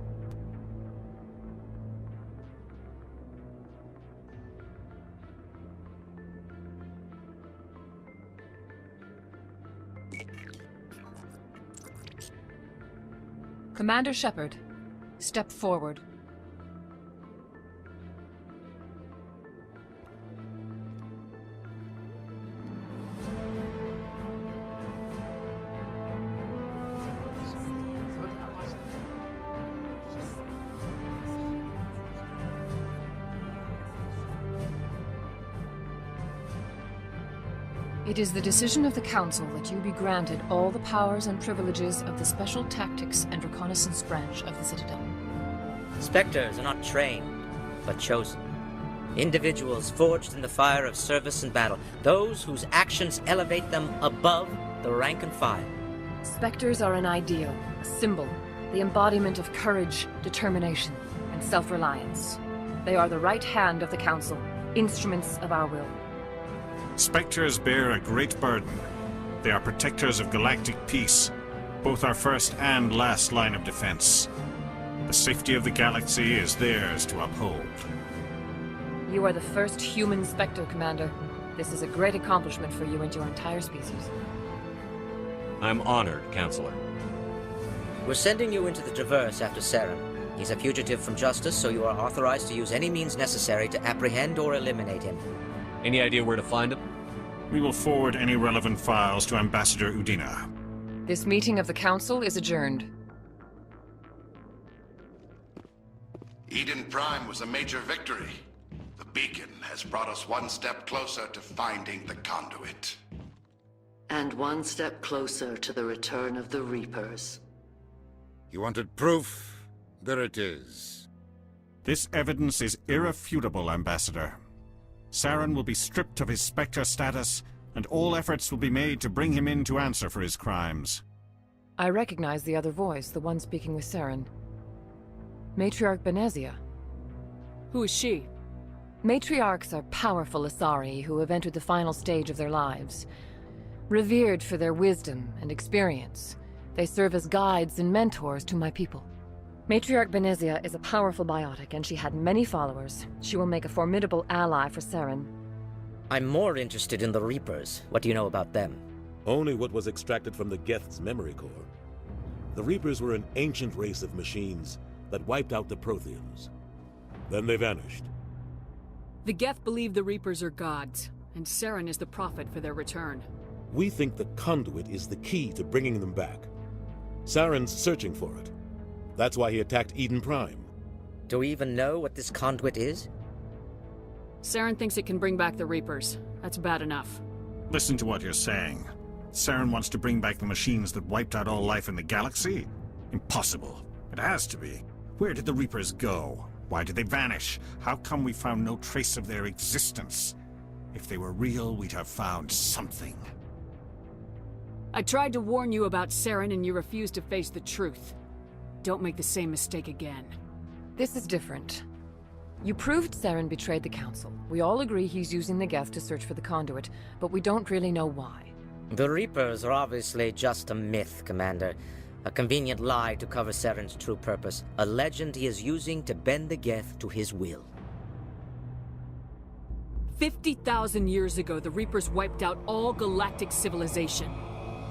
Commander Shepard, step forward. It is the decision of the Council that you be granted all the powers and privileges of the Special Tactics and Reconnaissance Branch of the Citadel. Spectres are not trained, but chosen. Individuals forged in the fire of service and battle. Those whose actions elevate them above the rank and file. Spectres are an ideal, a symbol, the embodiment of courage, determination, and self-reliance. They are the right hand of the Council, instruments of our will. Spectres bear a great burden. They are protectors of galactic peace, both our first and last line of defense. The safety of the galaxy is theirs to uphold. You are the first human Spectre, Commander. This is a great accomplishment for you and your entire species. I'm honored, Counselor. We're sending you into the Traverse after Saren. He's a fugitive from justice, so you are authorized to use any means necessary to apprehend or eliminate him. Any idea where to find him? We will forward any relevant files to Ambassador Udina. This meeting of the Council is adjourned. Eden Prime was a major victory. The beacon has brought us one step closer to finding the conduit. And one step closer to the return of the Reapers. You wanted proof? There it is. This evidence is irrefutable, Ambassador. Saren will be stripped of his Spectre status, and all efforts will be made to bring him in to answer for his crimes. I recognize the other voice, the one speaking with Saren. Matriarch Benezia. Who is she? Matriarchs are powerful Asari who have entered the final stage of their lives. Revered for their wisdom and experience, they serve as guides and mentors to my people. Matriarch Benezia is a powerful biotic, and she had many followers. She will make a formidable ally for Saren. I'm more interested in the Reapers. What do you know about them? Only what was extracted from the Geth's memory core. The Reapers were an ancient race of machines that wiped out the Protheans. Then they vanished. The Geth believe the Reapers are gods, and Saren is the prophet for their return. We think the conduit is the key to bringing them back. Saren's searching for it. That's why he attacked Eden Prime. Do we even know what this conduit is? Saren thinks it can bring back the Reapers. That's bad enough. Listen to what you're saying. Saren wants to bring back the machines that wiped out all life in the galaxy? Impossible. It has to be. Where did the Reapers go? Why did they vanish? How come we found no trace of their existence? If they were real, we'd have found something. I tried to warn you about Saren and you refused to face the truth. Don't make the same mistake again. This is different. You proved Saren betrayed the Council. We all agree he's using the Geth to search for the conduit, but we don't really know why. The Reapers are obviously just a myth, Commander. A convenient lie to cover Saren's true purpose. A legend he is using to bend the Geth to his will. 50,000 years ago, the Reapers wiped out all galactic civilization.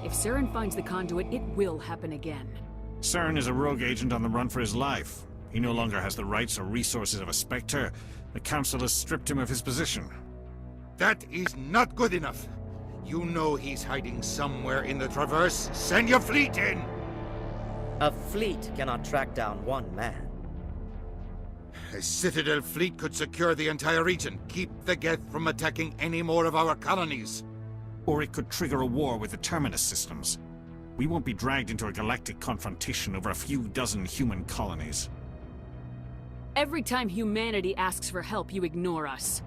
If Saren finds the conduit, it will happen again. Saren is a rogue agent on the run for his life. He no longer has the rights or resources of a Spectre. The Council has stripped him of his position. That is not good enough. You know he's hiding somewhere in the Traverse. Send your fleet in! A fleet cannot track down one man. A Citadel fleet could secure the entire region, keep the Geth from attacking any more of our colonies. Or it could trigger a war with the Terminus systems. We won't be dragged into a galactic confrontation over a few dozen human colonies. Every time humanity asks for help, you ignore us.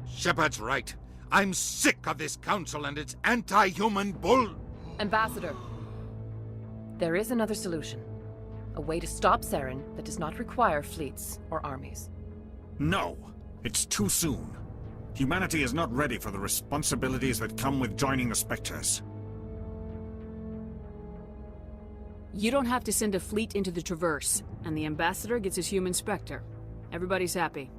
Shepard's right. I'm sick of this council and its anti-human bull... Ambassador, there is another solution. A way to stop Saren that does not require fleets or armies. No! It's too soon. Humanity is not ready for the responsibilities that come with joining the Spectres. You don't have to send a fleet into the Traverse, and the Ambassador gets his human Spectre. Everybody's happy.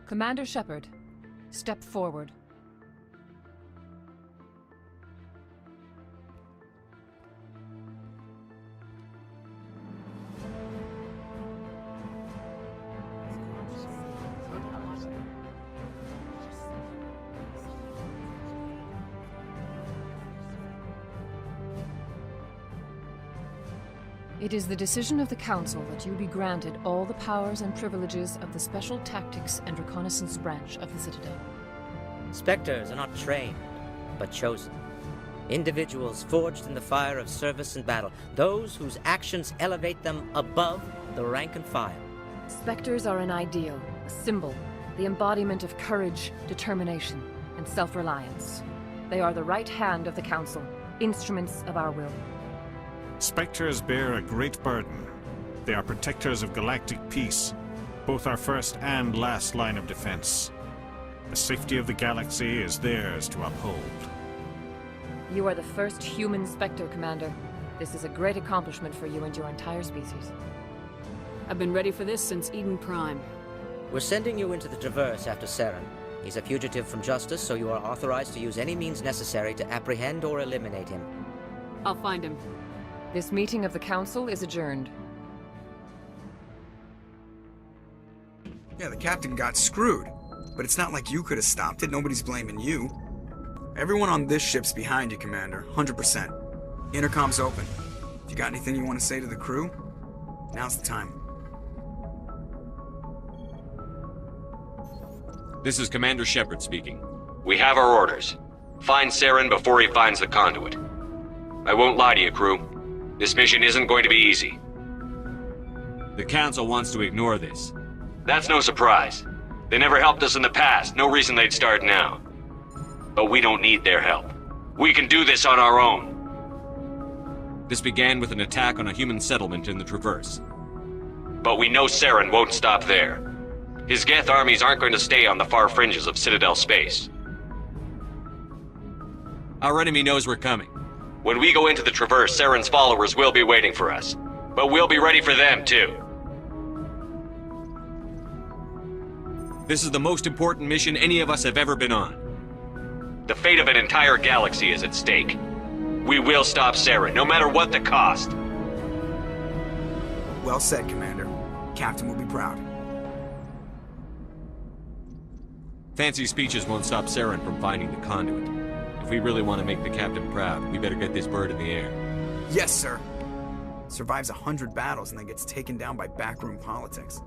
Commander Shepard, step forward. It is the decision of the Council that you be granted all the powers and privileges of the Special Tactics and Reconnaissance branch of the Citadel. Spectres are not trained, but chosen. Individuals forged in the fire of service and battle. Those whose actions elevate them above the rank and file. Spectres are an ideal, a symbol, the embodiment of courage, determination, and self-reliance. They are the right hand of the Council, instruments of our will. Spectres bear a great burden. They are protectors of galactic peace, both our first and last line of defense. The safety of the galaxy is theirs to uphold. You are the first human Spectre, Commander. This is a great accomplishment for you and your entire species. I've been ready for this since Eden Prime. We're sending you into the Traverse after Saren. He's a fugitive from justice, so you are authorized to use any means necessary to apprehend or eliminate him. I'll find him. This meeting of the Council is adjourned. Yeah, the captain got screwed. But it's not like you could have stopped it. Nobody's blaming you. Everyone on this ship's behind you, Commander. 100%. Intercom's open. If you got anything you want to say to the crew, now's the time. This is Commander Shepard speaking. We have our orders. Find Saren before he finds the conduit. I won't lie to you, crew. This mission isn't going to be easy. The Council wants to ignore this. That's no surprise. They never helped us in the past, no reason they'd start now. But we don't need their help. We can do this on our own. This began with an attack on a human settlement in the Traverse. But we know Saren won't stop there. His Geth armies aren't going to stay on the far fringes of Citadel space. Our enemy knows we're coming. When we go into the Traverse, Saren's followers will be waiting for us. But we'll be ready for them, too. This is the most important mission any of us have ever been on. The fate of an entire galaxy is at stake. We will stop Saren, no matter what the cost. Well said, Commander. Captain will be proud. Fancy speeches won't stop Saren from finding the conduit. If we really want to make the captain proud, we better get this bird in the air. Yes, sir. Survives 100 battles and then gets taken down by backroom politics.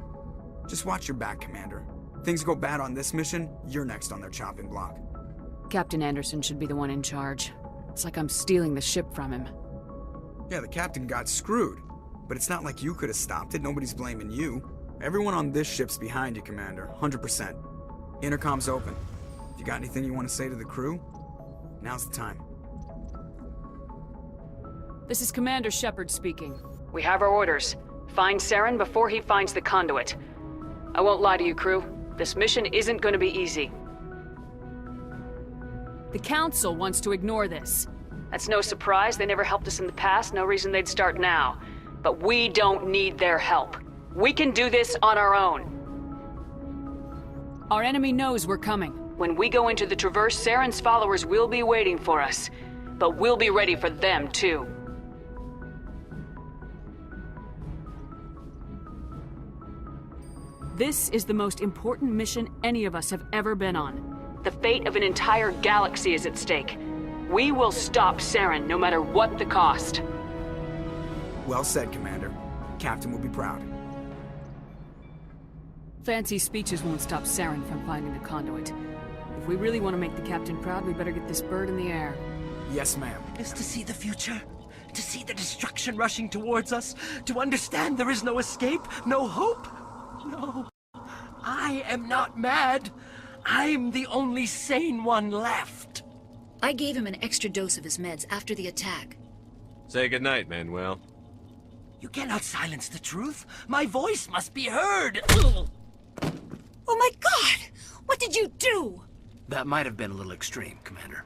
Just watch your back, Commander. Things go bad on this mission, you're next on their chopping block. Captain Anderson should be the one in charge. It's like I'm stealing the ship from him. Yeah, the captain got screwed. But it's not like you could have stopped it. Nobody's blaming you. Everyone on this ship's behind you, Commander. 100%. Intercom's open. If you got anything you want to say to the crew, now's the time. This is Commander Shepard speaking. We have our orders. Find Saren before he finds the conduit. I won't lie to you, crew. This mission isn't going to be easy. The Council wants to ignore this. That's no surprise. They never helped us in the past. No reason they'd start now. But we don't need their help. We can do this on our own. Our enemy knows we're coming. When we go into the Traverse, Saren's followers will be waiting for us. But we'll be ready for them, too. This is the most important mission any of us have ever been on. The fate of an entire galaxy is at stake. We will stop Saren no matter what the cost. Well said, Commander. Captain will be proud. Fancy speeches won't stop Saren from finding the conduit. If we really want to make the captain proud, we better get this bird in the air. Yes, ma'am. Is to see the future, to see the destruction rushing towards us, to understand there is no escape, no hope. No, I am not mad. I'm the only sane one left. I gave him an extra dose of his meds after the attack. Say goodnight, Manuel. You cannot silence the truth. My voice must be heard. Oh my God! What did you do? That might have been a little extreme, Commander.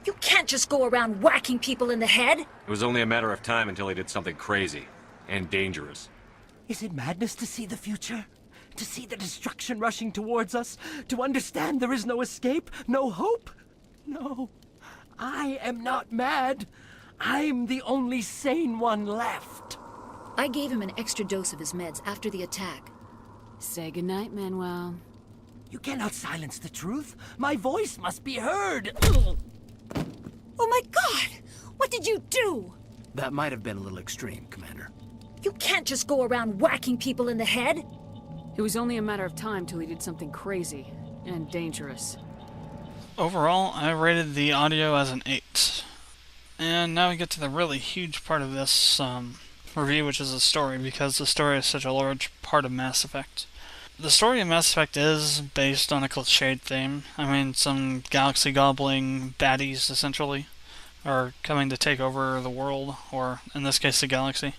You can't just go around whacking people in the head. It was only a matter of time until he did something crazy and dangerous. Is it madness to see the future? To see the destruction rushing towards us? To understand there is no escape, no hope? No, I am not mad. I'm the only sane one left. I gave him an extra dose of his meds after the attack. Say goodnight, Manuel. You cannot silence the truth. My voice must be heard. Oh my God! What did you do? That might have been a little extreme, Commander. You can't just go around whacking people in the head. It was only a matter of time till he did something crazy and dangerous. Overall, I rated the audio as an 8. And now we get to the really huge part of this review, which is the story, because the story is such a large part of Mass Effect. The story of Mass Effect is based on a cliched theme. I mean, some galaxy-gobbling baddies, essentially, are coming to take over the world, or in this case, the galaxy.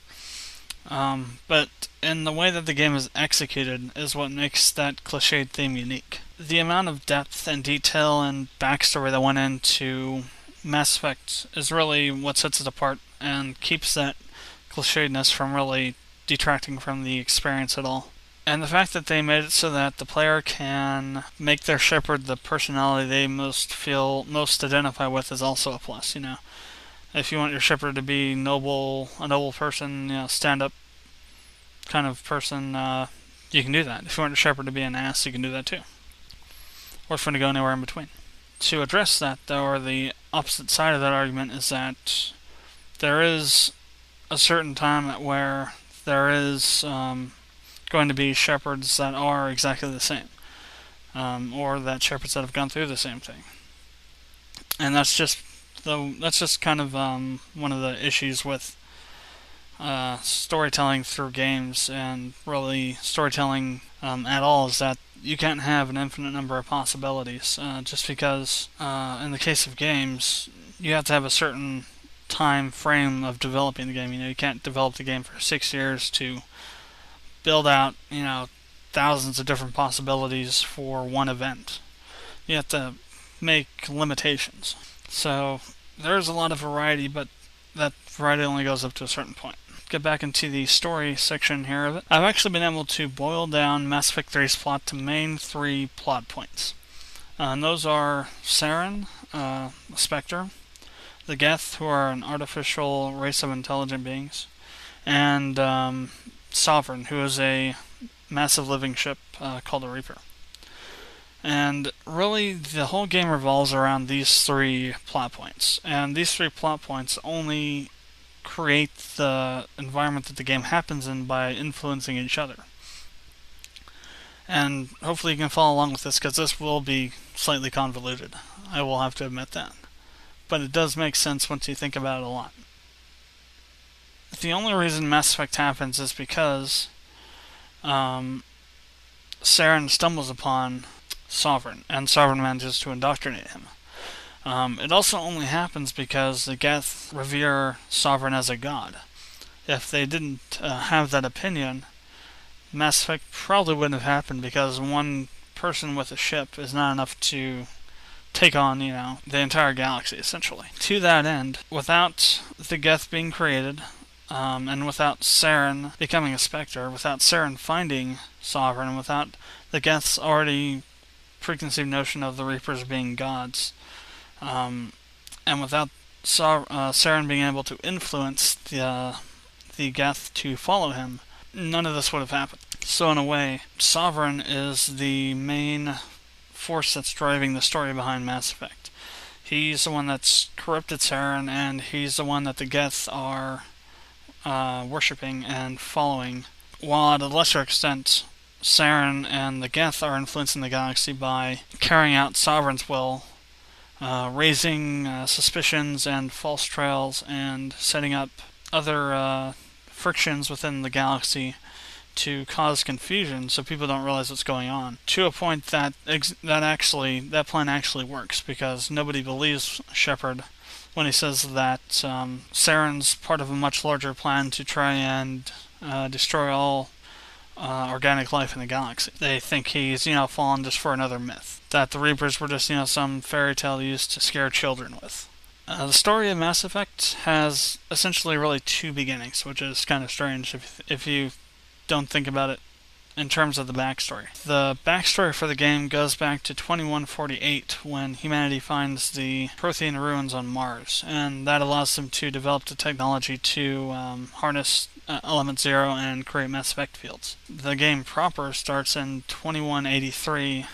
But in the way that the game is executed is what makes that cliched theme unique. The amount of depth and detail and backstory that went into Mass Effect is really what sets it apart and keeps that clichédness from really detracting from the experience at all. And the fact that they made it so that the player can make their Shepard the personality they most identify with is also a plus, you know. If you want your Shepard to be noble, a noble person, you know, stand-up kind of person, you can do that. If you want your Shepard to be an ass, you can do that too. or if we're going to go anywhere in between. To address that, though, or the opposite side of that argument, is that there is a certain time at where there is going to be shepherds that are exactly the same, or that shepherds that have gone through the same thing, and that's just kind of one of the issues with storytelling through games, and really storytelling at all, is that you can't have an infinite number of possibilities, just because in the case of games you have to have a certain time frame of developing the game. You can't develop the game for 6 years to build out thousands of different possibilities for one event. You have to make limitations. So there's a lot of variety, but that variety only goes up to a certain point. Get back into the story section here of it. I've actually been able to boil down Mass Effect 3's plot to main 3 plot points. And those are Saren, a Spectre, the Geth, who are an artificial race of intelligent beings, and Sovereign, who is a massive living ship called a Reaper. And really, the whole game revolves around these 3 plot points. And these 3 plot points only create the environment that the game happens in by influencing each other. And hopefully you can follow along with this, because this will be slightly convoluted. I will have to admit that. But it does make sense once you think about it a lot. The only reason Mass Effect happens is because Saren stumbles upon Sovereign, and Sovereign manages to indoctrinate him. It also only happens because the Geth revere Sovereign as a god. If they didn't have that opinion, Mass Effect probably wouldn't have happened, because one person with a ship is not enough to take on, the entire galaxy, essentially. To that end, without the Geth being created, and without Saren becoming a Spectre, without Saren finding Sovereign, and without the Geth's already preconceived notion of the Reapers being gods, and without Saren being able to influence the Geth to follow him, none of this would have happened. So in a way, Sovereign is the main force that's driving the story behind Mass Effect. He's the one that's corrupted Saren, and he's the one that the Geth are worshipping and following, while at a lesser extent, Saren and the Geth are influencing the galaxy by carrying out Sovereign's will, raising suspicions and false trails, and setting up other frictions within the galaxy to cause confusion so people don't realize what's going on, to a point that that plan actually works, because nobody believes Shepard when he says that Saren's part of a much larger plan to try and destroy all organic life in the galaxy. They think he's, fallen just for another myth, that the Reapers were just, some fairy tale used to scare children with. The story of Mass Effect has essentially really 2 beginnings, which is kind of strange if you don't think about it in terms of the backstory. The backstory for the game goes back to 2148, when humanity finds the Prothean ruins on Mars, and that allows them to develop the technology to harness Element 0 and create Mass Effect fields. The game proper starts in 2183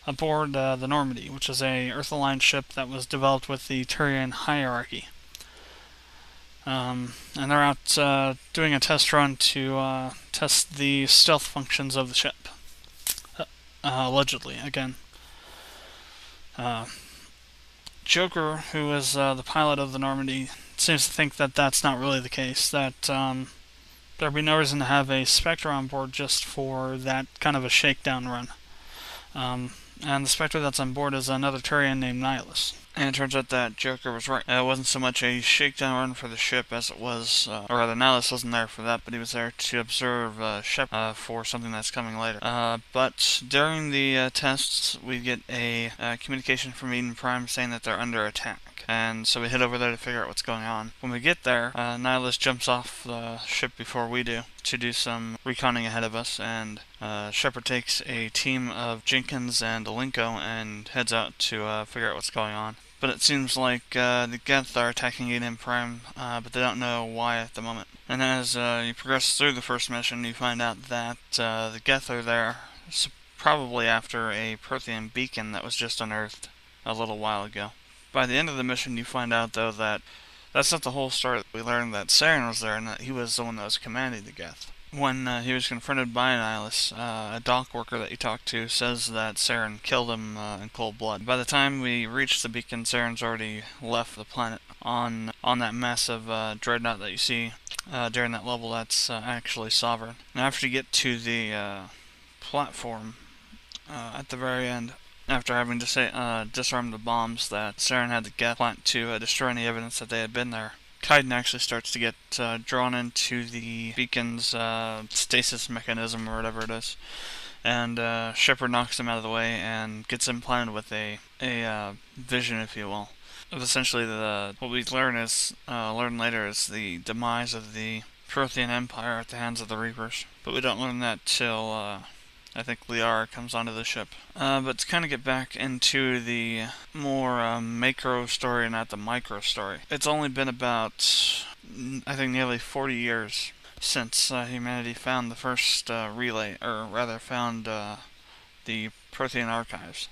aboard the Normandy, which is a Earth-aligned ship that was developed with the Turian hierarchy. And they're out doing a test run to test the stealth functions of the ship. Allegedly, again. Joker, who is the pilot of the Normandy, seems to think that that's not really the case, that there'd be no reason to have a Spectre on board just for that kind of a shakedown run. And the Spectre that's on board is another Turian named Nihilus. And it turns out that Joker was right. It wasn't so much a shakedown run for the ship as it was, or rather, Nihilus wasn't there for that, but he was there to observe Shep for something that's coming later. But during the tests, we get a communication from Eden Prime saying that they're under attack. And so we head over there to figure out what's going on. When we get there, Nihilus jumps off the ship before we do to do some reconning ahead of us, and Shepard takes a team of Jenkins and Alinko and heads out to figure out what's going on. But it seems like the Geth are attacking Eden Prime, but they don't know why at the moment. And as you progress through the first mission, you find out that the Geth are there probably after a Prothean beacon that was just unearthed a little while ago. By the end of the mission, you find out, though, that that's not the whole story. We learned that Saren was there and that he was the one that was commanding the Geth. When he was confronted by Annihilus, a dock worker that you talked to says that Saren killed him in cold blood. By the time we reach the beacon, Saren's already left the planet on that massive dreadnought that you see during that level. That's actually Sovereign. And after you get to the platform at the very end, after having disarmed the bombs that Saren had the Geth plant to destroy any evidence that they had been there, Kaiden actually starts to get drawn into the beacon's stasis mechanism or whatever it is, and Shepard knocks him out of the way and gets implanted with a vision, if you will, of essentially what we learn later is the demise of the Prothean Empire at the hands of the Reapers. But we don't learn that till I think Liara comes onto the ship. But to kind of get back into the more macro story and not the micro story, it's only been about, I think, nearly 40 years since humanity found the first relay, or rather found the Prothean archives.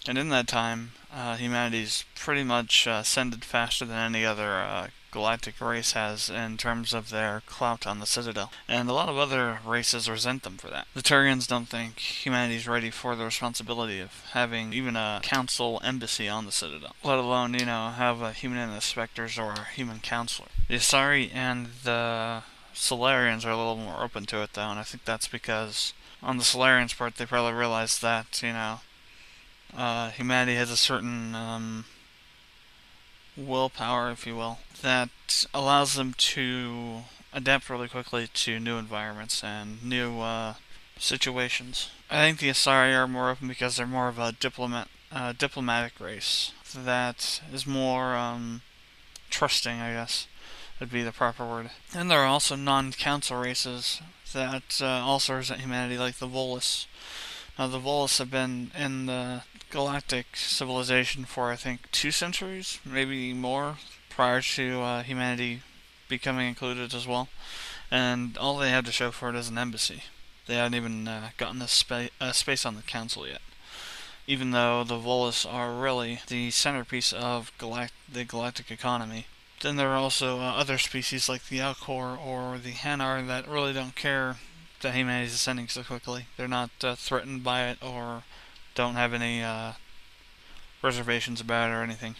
And in that time, humanity's pretty much ascended faster than any other galactic race has in terms of their clout on the Citadel. And a lot of other races resent them for that. The Turians don't think humanity's ready for the responsibility of having even a council embassy on the Citadel, let alone, have a human inspectors or a human counselor. The Asari and the Solarians are a little more open to it, though, and I think that's because on the Solarians' part, they probably realize that, humanity has a certain willpower, if you will, that allows them to adapt really quickly to new environments and new situations. I think the Asari are more open because they're more of a diplomatic race that is more trusting, I guess would be the proper word. And there are also non-council races that also resent humanity, like the Volus. Now, the Volus have been in the galactic civilization for, I think, 2 centuries, maybe more, prior to humanity becoming included as well. And all they have to show for it is an embassy. They haven't even gotten a space on the council yet, even though the Volus are really the centerpiece of the galactic economy. Then there are also other species like the Alcor or the Hanar that really don't care that humanity is ascending so quickly. They're not threatened by it or don't have any reservations about it or anything.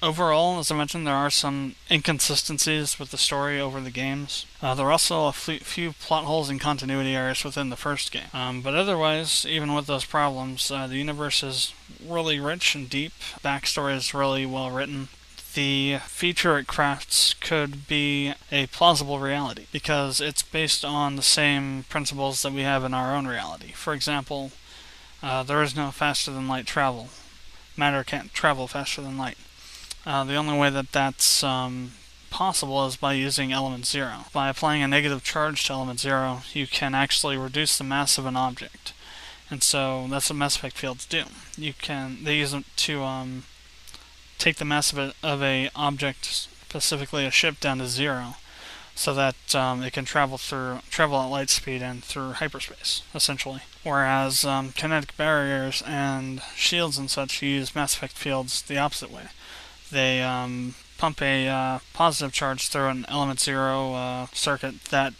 Overall, as I mentioned, there are some inconsistencies with the story over the games. There are also a few plot holes and continuity errors within the first game. But otherwise, even with those problems, the universe is really rich and deep. Backstory is really well written. The feature it crafts could be a plausible reality because it's based on the same principles that we have in our own reality. For example, there is no faster-than-light travel. Matter can't travel faster than light. The only way that that's possible is by using element 0. By applying a negative charge to element 0, you can actually reduce the mass of an object. And so that's what mass effect fields do. They use them to take the mass of a object, specifically a ship, down to 0, so that it can travel at light speed and through hyperspace, essentially. Whereas kinetic barriers and shields and such use mass effect fields the opposite way. They pump a positive charge through an element 0 circuit that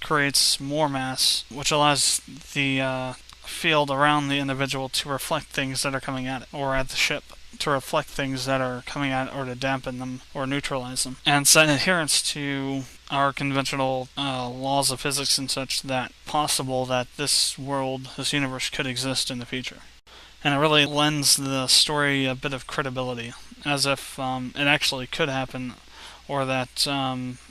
creates more mass, which allows the field around the individual to reflect things that are coming at it, or at the ship, to reflect things that are coming at it or to dampen them or neutralize them. And it's in adherence to our conventional laws of physics and such that possible that this universe could exist in the future. And it really lends the story a bit of credibility, as if it actually could happen, or that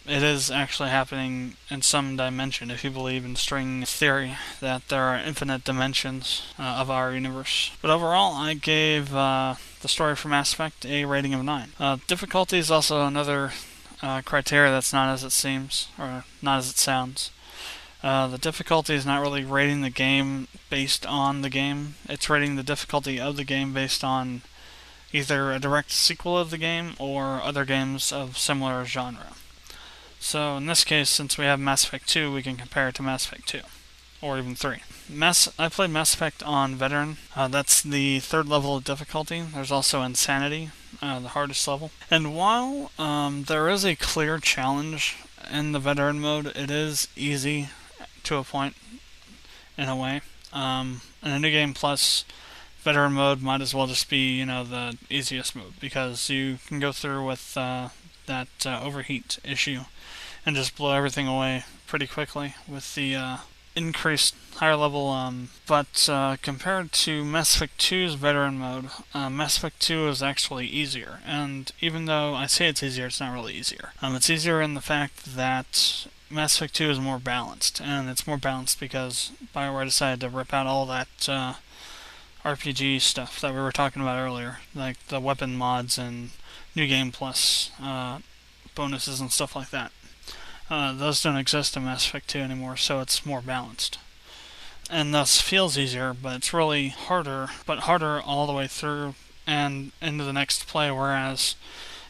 it is actually happening in some dimension, if you believe in string theory, that there are infinite dimensions of our universe. But overall, I gave the story for Mass Effect a rating of 9. Difficulty is also another criteria that's not as it seems, or not as it sounds. The difficulty is not really rating the game based on the game. It's rating the difficulty of the game based on either a direct sequel of the game or other games of similar genre. So in this case, since we have Mass Effect 2, we can compare it to Mass Effect 2. or even 3. I played Mass Effect on Veteran. That's the 3rd level of difficulty. There's also Insanity, the hardest level. And while there is a clear challenge in the Veteran mode, it is easy to a point, in a way. In a New Game Plus, Veteran mode might as well just be, the easiest mode, because you can go through with that overheat issue and just blow everything away pretty quickly with the increased higher level. But compared to Mass Effect 2's Veteran mode, Mass Effect 2 is actually easier. And even though I say it's easier, it's not really easier. It's easier in the fact that Mass Effect 2 is more balanced, and it's more balanced because BioWare decided to rip out all that RPG stuff that we were talking about earlier, like the weapon mods and New Game Plus bonuses and stuff like that. Those don't exist in Mass Effect 2 anymore, so it's more balanced. And thus feels easier, but it's really harder, but harder all the way through and into the next play, whereas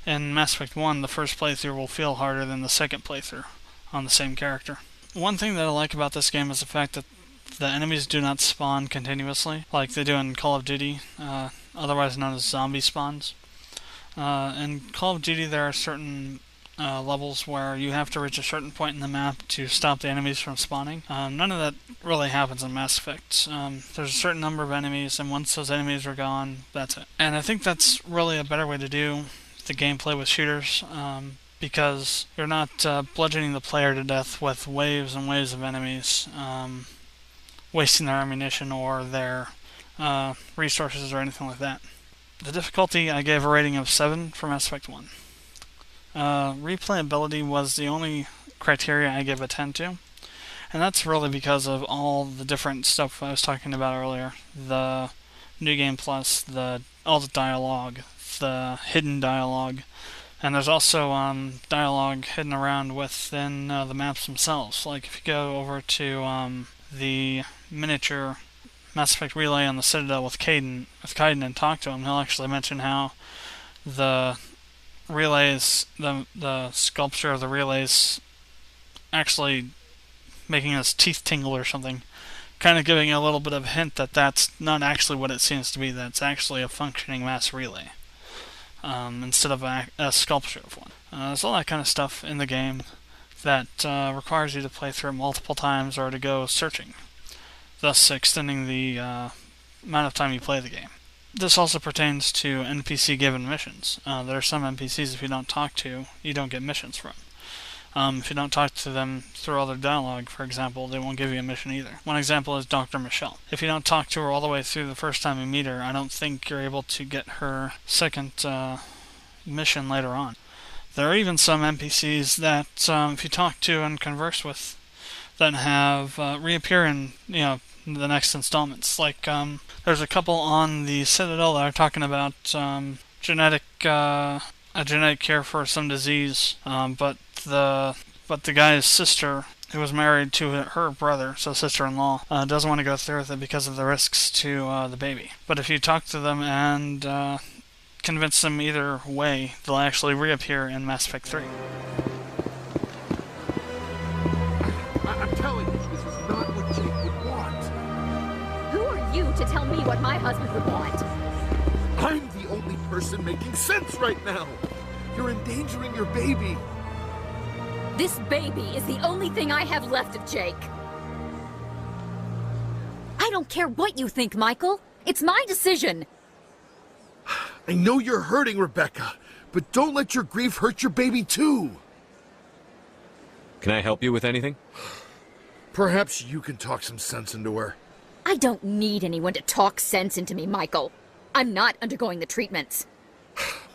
in Mass Effect 1, the first playthrough will feel harder than the second playthrough on the same character. One thing that I like about this game is the fact that the enemies do not spawn continuously, like they do in Call of Duty, otherwise known as zombie spawns. In Call of Duty, there are certain levels where you have to reach a certain point in the map to stop the enemies from spawning. None of that really happens in Mass Effect. There's a certain number of enemies, and once those enemies are gone, that's it. And I think that's really a better way to do the gameplay with shooters, because you're not bludgeoning the player to death with waves and waves of enemies, wasting their ammunition or their resources or anything like that. The difficulty, I gave a rating of 7 for Mass Effect 1. Replayability was the only criteria I gave a 10 to, and that's really because of all the different stuff I was talking about earlier. The New Game Plus, all the dialogue, the hidden dialogue, and there's also dialogue hidden around within the maps themselves. Like if you go over to the miniature Mass Effect relay on the Citadel with Kaidan and talk to him, he'll actually mention how the relays, the sculpture of the relays actually making his teeth tingle or something, kind of giving a little bit of a hint that that's not actually what it seems to be, that it's actually a functioning mass relay, instead of a sculpture of one. There's all that kind of stuff in the game that requires you to play through it multiple times or to go searching, thus extending the amount of time you play the game. This also pertains to NPC-given missions. There are some NPCs, if you don't talk to, you don't get missions from. If you don't talk to them through all their dialogue, for example, they won't give you a mission either. One example is Dr. Michelle. If you don't talk to her all the way through the first time you meet her, I don't think you're able to get her second mission later on. There are even some NPCs that, if you talk to and converse with, that have reappear in, the next installments. Like, there's a couple on the Citadel that are talking about a genetic cure for some disease, but the guy's sister, who was married to her brother, so sister-in-law, doesn't want to go through with it because of the risks to the baby. But if you talk to them and convince them either way, they'll actually reappear in Mass Effect 3. I'm telling you, this is not what Jake would want. Who are you to tell me what my husband would want? I'm the only person making sense right now. You're endangering your baby. This baby is the only thing I have left of Jake. I don't care what you think, Michael. It's my decision. I know you're hurting, Rebecca, but don't let your grief hurt your baby too. Can I help you with anything? Perhaps you can talk some sense into her. I don't need anyone to talk sense into me, Michael. I'm not undergoing the treatments.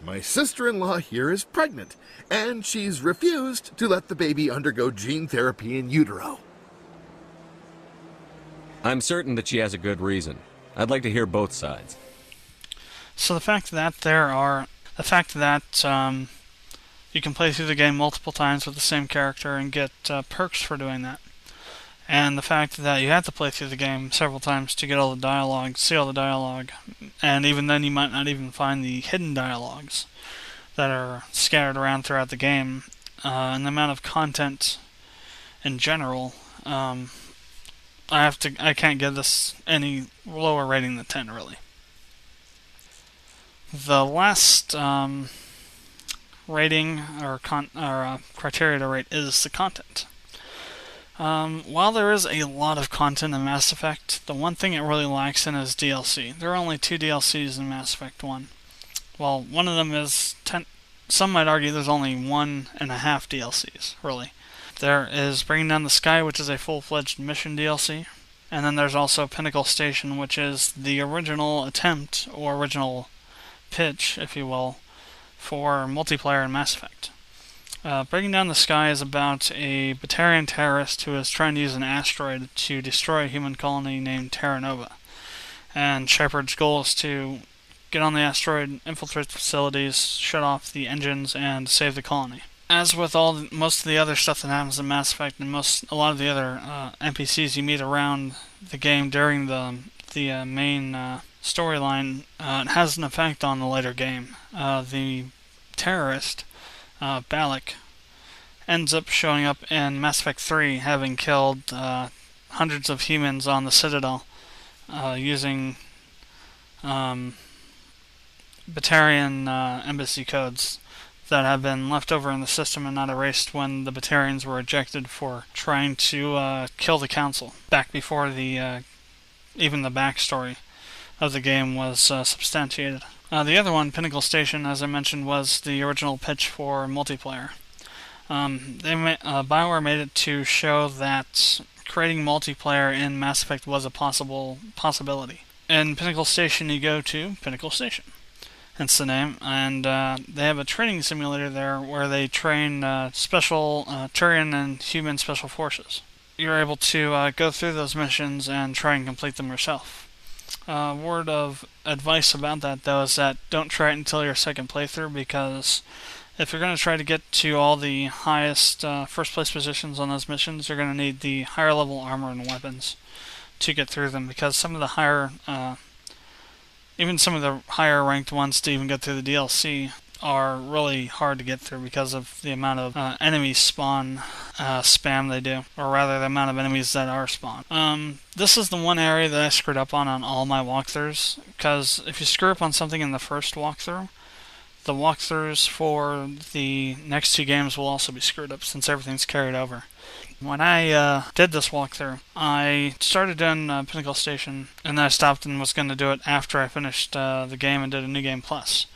My sister-in-law here is pregnant, and she's refused to let the baby undergo gene therapy in utero. I'm certain that she has a good reason. I'd like to hear both sides. So the fact that you can play through the game multiple times with the same character and get perks for doing that, and the fact that you have to play through the game several times to get all the dialogue, see all the dialogue, and even then you might not even find the hidden dialogues that are scattered around throughout the game, and the amount of content in general I can't give this any lower rating than 10, really. The last rating or criteria to rate is the content. While there is a lot of content in Mass Effect, the one thing it really lacks in is DLC. There are only 2 DLCs in Mass Effect 1. Well, one of them is 10. Some might argue there's only 1.5 DLCs, really. There is Bringing Down the Sky, which is a full-fledged mission DLC. And then there's also Pinnacle Station, which is the original attempt, or original pitch, if you will, for multiplayer in Mass Effect. Bringing Down the Sky is about a Batarian terrorist who is trying to use an asteroid to destroy a human colony named Terra Nova. And Shepard's goal is to get on the asteroid, infiltrate the facilities, shut off the engines, and save the colony. As with most of the other stuff that happens in Mass Effect and a lot of the other NPCs you meet around the game during the main storyline, it has an effect on the later game. The terrorist, Balak, ends up showing up in Mass Effect 3, having killed hundreds of humans on the Citadel using Batarian embassy codes that have been left over in the system and not erased when the Batarians were ejected for trying to kill the Council, back before even the backstory of the game was substantiated. The other one, Pinnacle Station, as I mentioned, was the original pitch for multiplayer. BioWare made it to show that creating multiplayer in Mass Effect was a possibility. In Pinnacle Station, you go to Pinnacle Station. Hence the name, and they have a training simulator there where they train special Turian and human special forces. You're able to go through those missions and try and complete them yourself. Word of advice about that, though, is that don't try it until your second playthrough, because if you're going to try to get to all the highest first place positions on those missions, you're going to need the higher level armor and weapons to get through them, because some of the higher ranked ones to even get through the DLC are really hard to get through because of the amount of enemy spawn spam they do, or rather the amount of enemies that are spawned. This is the one area that I screwed up on all my walkthroughs, because if you screw up on something in the first walkthrough, the walkthroughs for the next 2 games will also be screwed up since everything's carried over. When I did this walkthrough, I started doing Pinnacle Station, and then I stopped and was going to do it after I finished the game and did a New Game Plus.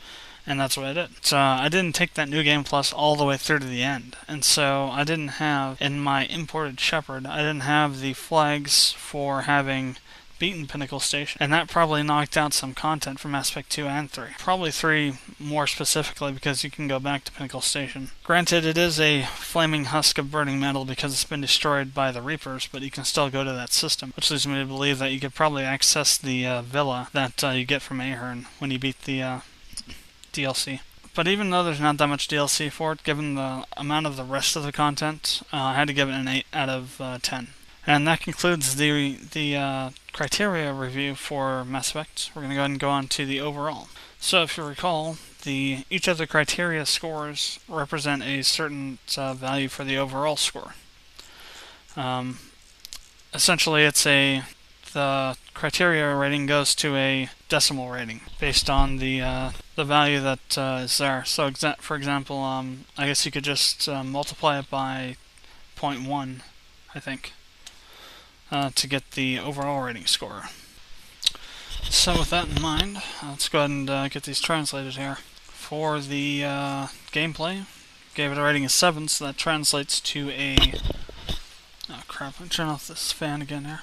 And that's what I did. So I didn't take that New Game Plus all the way through to the end. And so I didn't have, in my imported Shepard, I didn't have the flags for having beaten Pinnacle Station. And that probably knocked out some content from Mass Effect 2 and 3. Probably 3 more specifically, because you can go back to Pinnacle Station. Granted, it is a flaming husk of burning metal because it's been destroyed by the Reapers, but you can still go to that system, which leads me to believe that you could probably access the villa that you get from Ahern when you beat the DLC. But even though there's not that much DLC for it, given the amount of the rest of the content, I had to give it an 8 out of 10. And that concludes the criteria review for Mass Effect. We're going to go ahead and go on to the overall. So if you recall, each of the criteria scores represent a certain value for the overall score. Essentially, the criteria rating goes to a decimal rating based on the value that is there. So, for example, I guess you could just multiply it by 0.1, I think, to get the overall rating score. So with that in mind, let's go ahead and get these translated here. For the gameplay, gave it a rating of 7, so that translates to a... Oh crap, let me turn off this fan again here.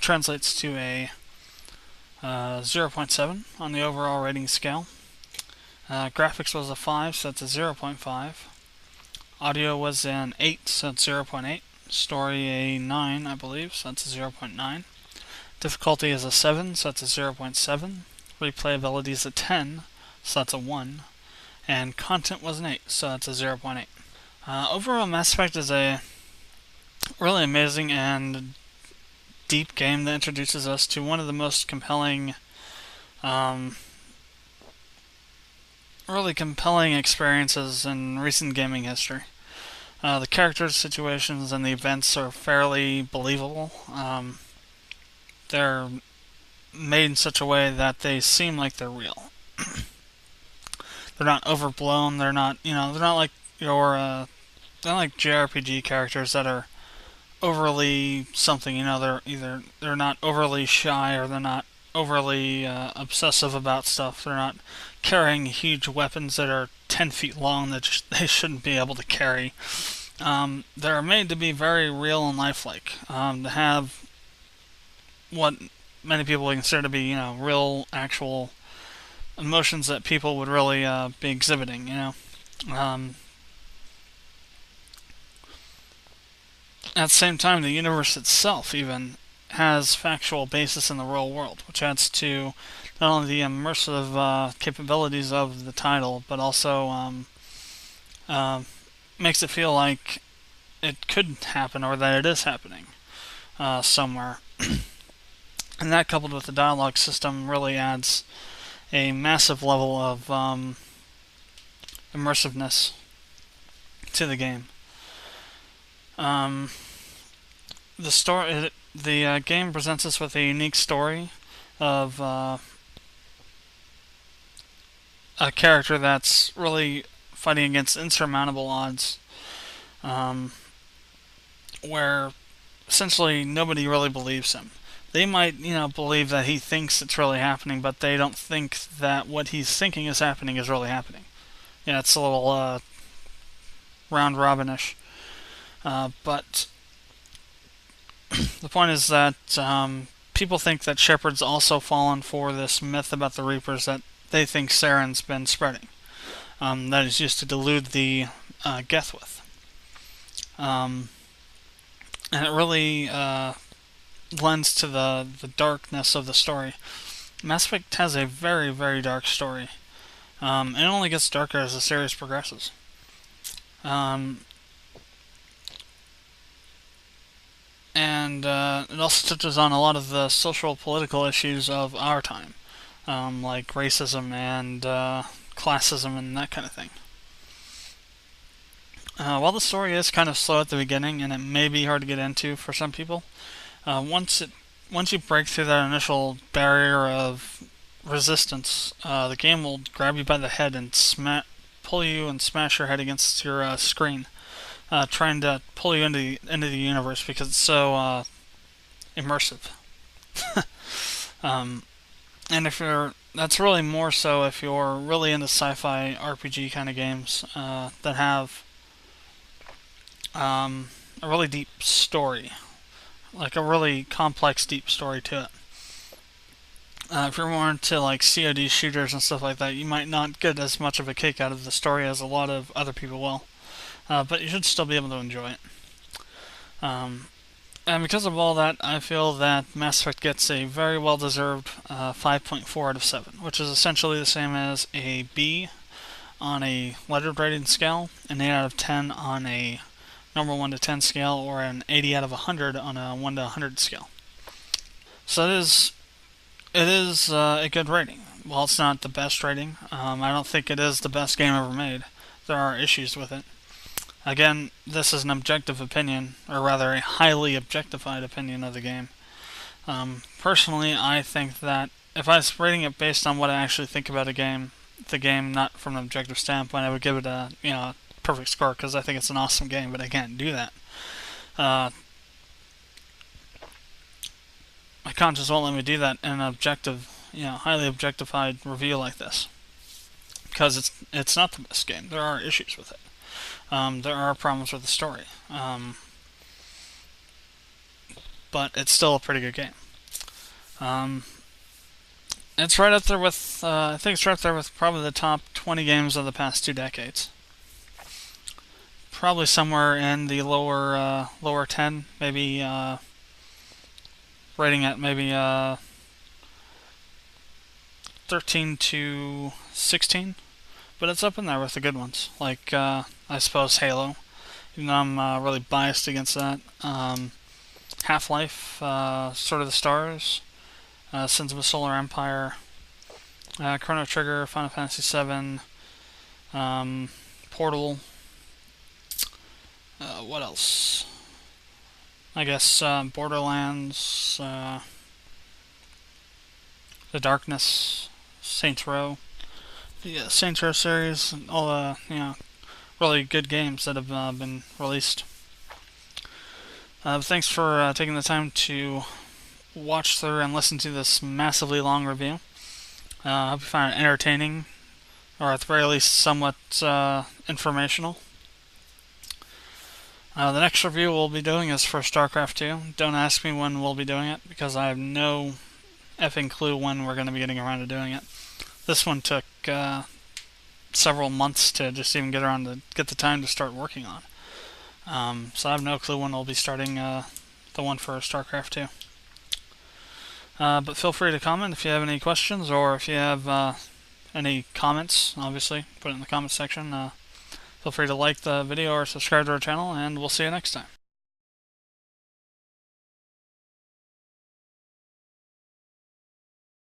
Translates to a 0.7 on the overall rating scale. Graphics was a 5, so that's a 0.5. Audio was an 8, so that's 0.8. Story a 9, I believe, so that's a 0.9. Difficulty is a 7, so that's a 0.7. Replayability is a 10, so that's a 1. And content was an 8, so that's a 0.8. Overall, Mass Effect is a really amazing and deep game that introduces us to one of the most compelling, really compelling experiences in recent gaming history. The characters, situations, and the events are fairly believable. they're made in such a way that they seem like they're real. They're not overblown. They're not, they're not like they're not like JRPG characters that are overly something. They're not overly shy, or they're not overly obsessive about stuff. They're not carrying huge weapons that are 10 feet long that they shouldn't be able to carry. They're made to be very real and lifelike. To have what many people would consider to be, real, actual emotions that people would really be exhibiting. At the same time, the universe itself even has factual basis in the real world, which adds to not only the immersive capabilities of the title, but also makes it feel like it could happen, or that it is happening somewhere. And that, coupled with the dialogue system, really adds a massive level of immersiveness to the game. The game presents us with a unique story of a character that's really fighting against insurmountable odds, where essentially nobody really believes him. They might, believe that he thinks it's really happening, but they don't think that what he's thinking is happening is really happening. Yeah, it's a little round robinish. But the point is that people think that Shepard's also fallen for this myth about the Reapers that they think Saren's been spreading. That is used to delude the Geth with. And it really lends to the darkness of the story. Mass Effect has a very, very dark story. And it only gets darker as the series progresses. And it also touches on a lot of the social political issues of our time, like racism and classism and that kind of thing. While the story is kind of slow at the beginning, and it may be hard to get into for some people, once you break through that initial barrier of resistance, the game will grab you by the head and pull you and smash your head against your screen, trying to pull you into the universe because it's so immersive. And that's really more so if you're really into sci-fi RPG kind of games that have a really deep story, like a really complex, deep story to it. If you're more into like COD shooters and stuff like that, you might not get as much of a kick out of the story as a lot of other people will. But you should still be able to enjoy it. And because of all that, I feel that Mass Effect gets a very well-deserved 5.4 out of 7, which is essentially the same as a B on a lettered rating scale, an 8 out of 10 on a normal 1 to 10 scale, or an 80 out of 100 on a 1 to 100 scale. So it is a good rating. While it's not the best rating, I don't think it is the best game ever made. There are issues with it. Again, this is an objective opinion, or rather a highly objectified opinion of the game. Personally, I think that if I was rating it based on what I actually think about the game, not from an objective standpoint, I would give it a perfect score because I think it's an awesome game, but I can't do that. My conscience won't let me do that in an objective, highly objectified review like this, because it's not the best game. There are issues with it. There are problems with the story, but it's still a pretty good game. It's right up there with, I think it's right up there with probably the top 20 games of the past 2 decades. Probably somewhere in the lower 10, maybe rating at maybe 13 to 16. But it's up in there with the good ones, like, I suppose, Halo. Even though I'm really biased against that. Half-Life, Sword of the Stars, Sins of a Solar Empire, Chrono Trigger, Final Fantasy VII, Portal, what else? I guess, Borderlands, The Darkness, Saints Row, the Saints Row series, and all the really good games that have been released. Thanks for taking the time to watch through and listen to this massively long review. I hope you found it entertaining, or at the very least somewhat informational. The next review we'll be doing is for StarCraft 2. Don't ask me when we'll be doing it, because I have no effing clue when we're going to be getting around to doing it. This one took several months to just even get the time to start working on. So I have no clue when we'll be starting the one for StarCraft 2. But feel free to comment if you have any questions, or if you have any comments, obviously, put it in the comments section. Feel free to like the video or subscribe to our channel, and we'll see you next time.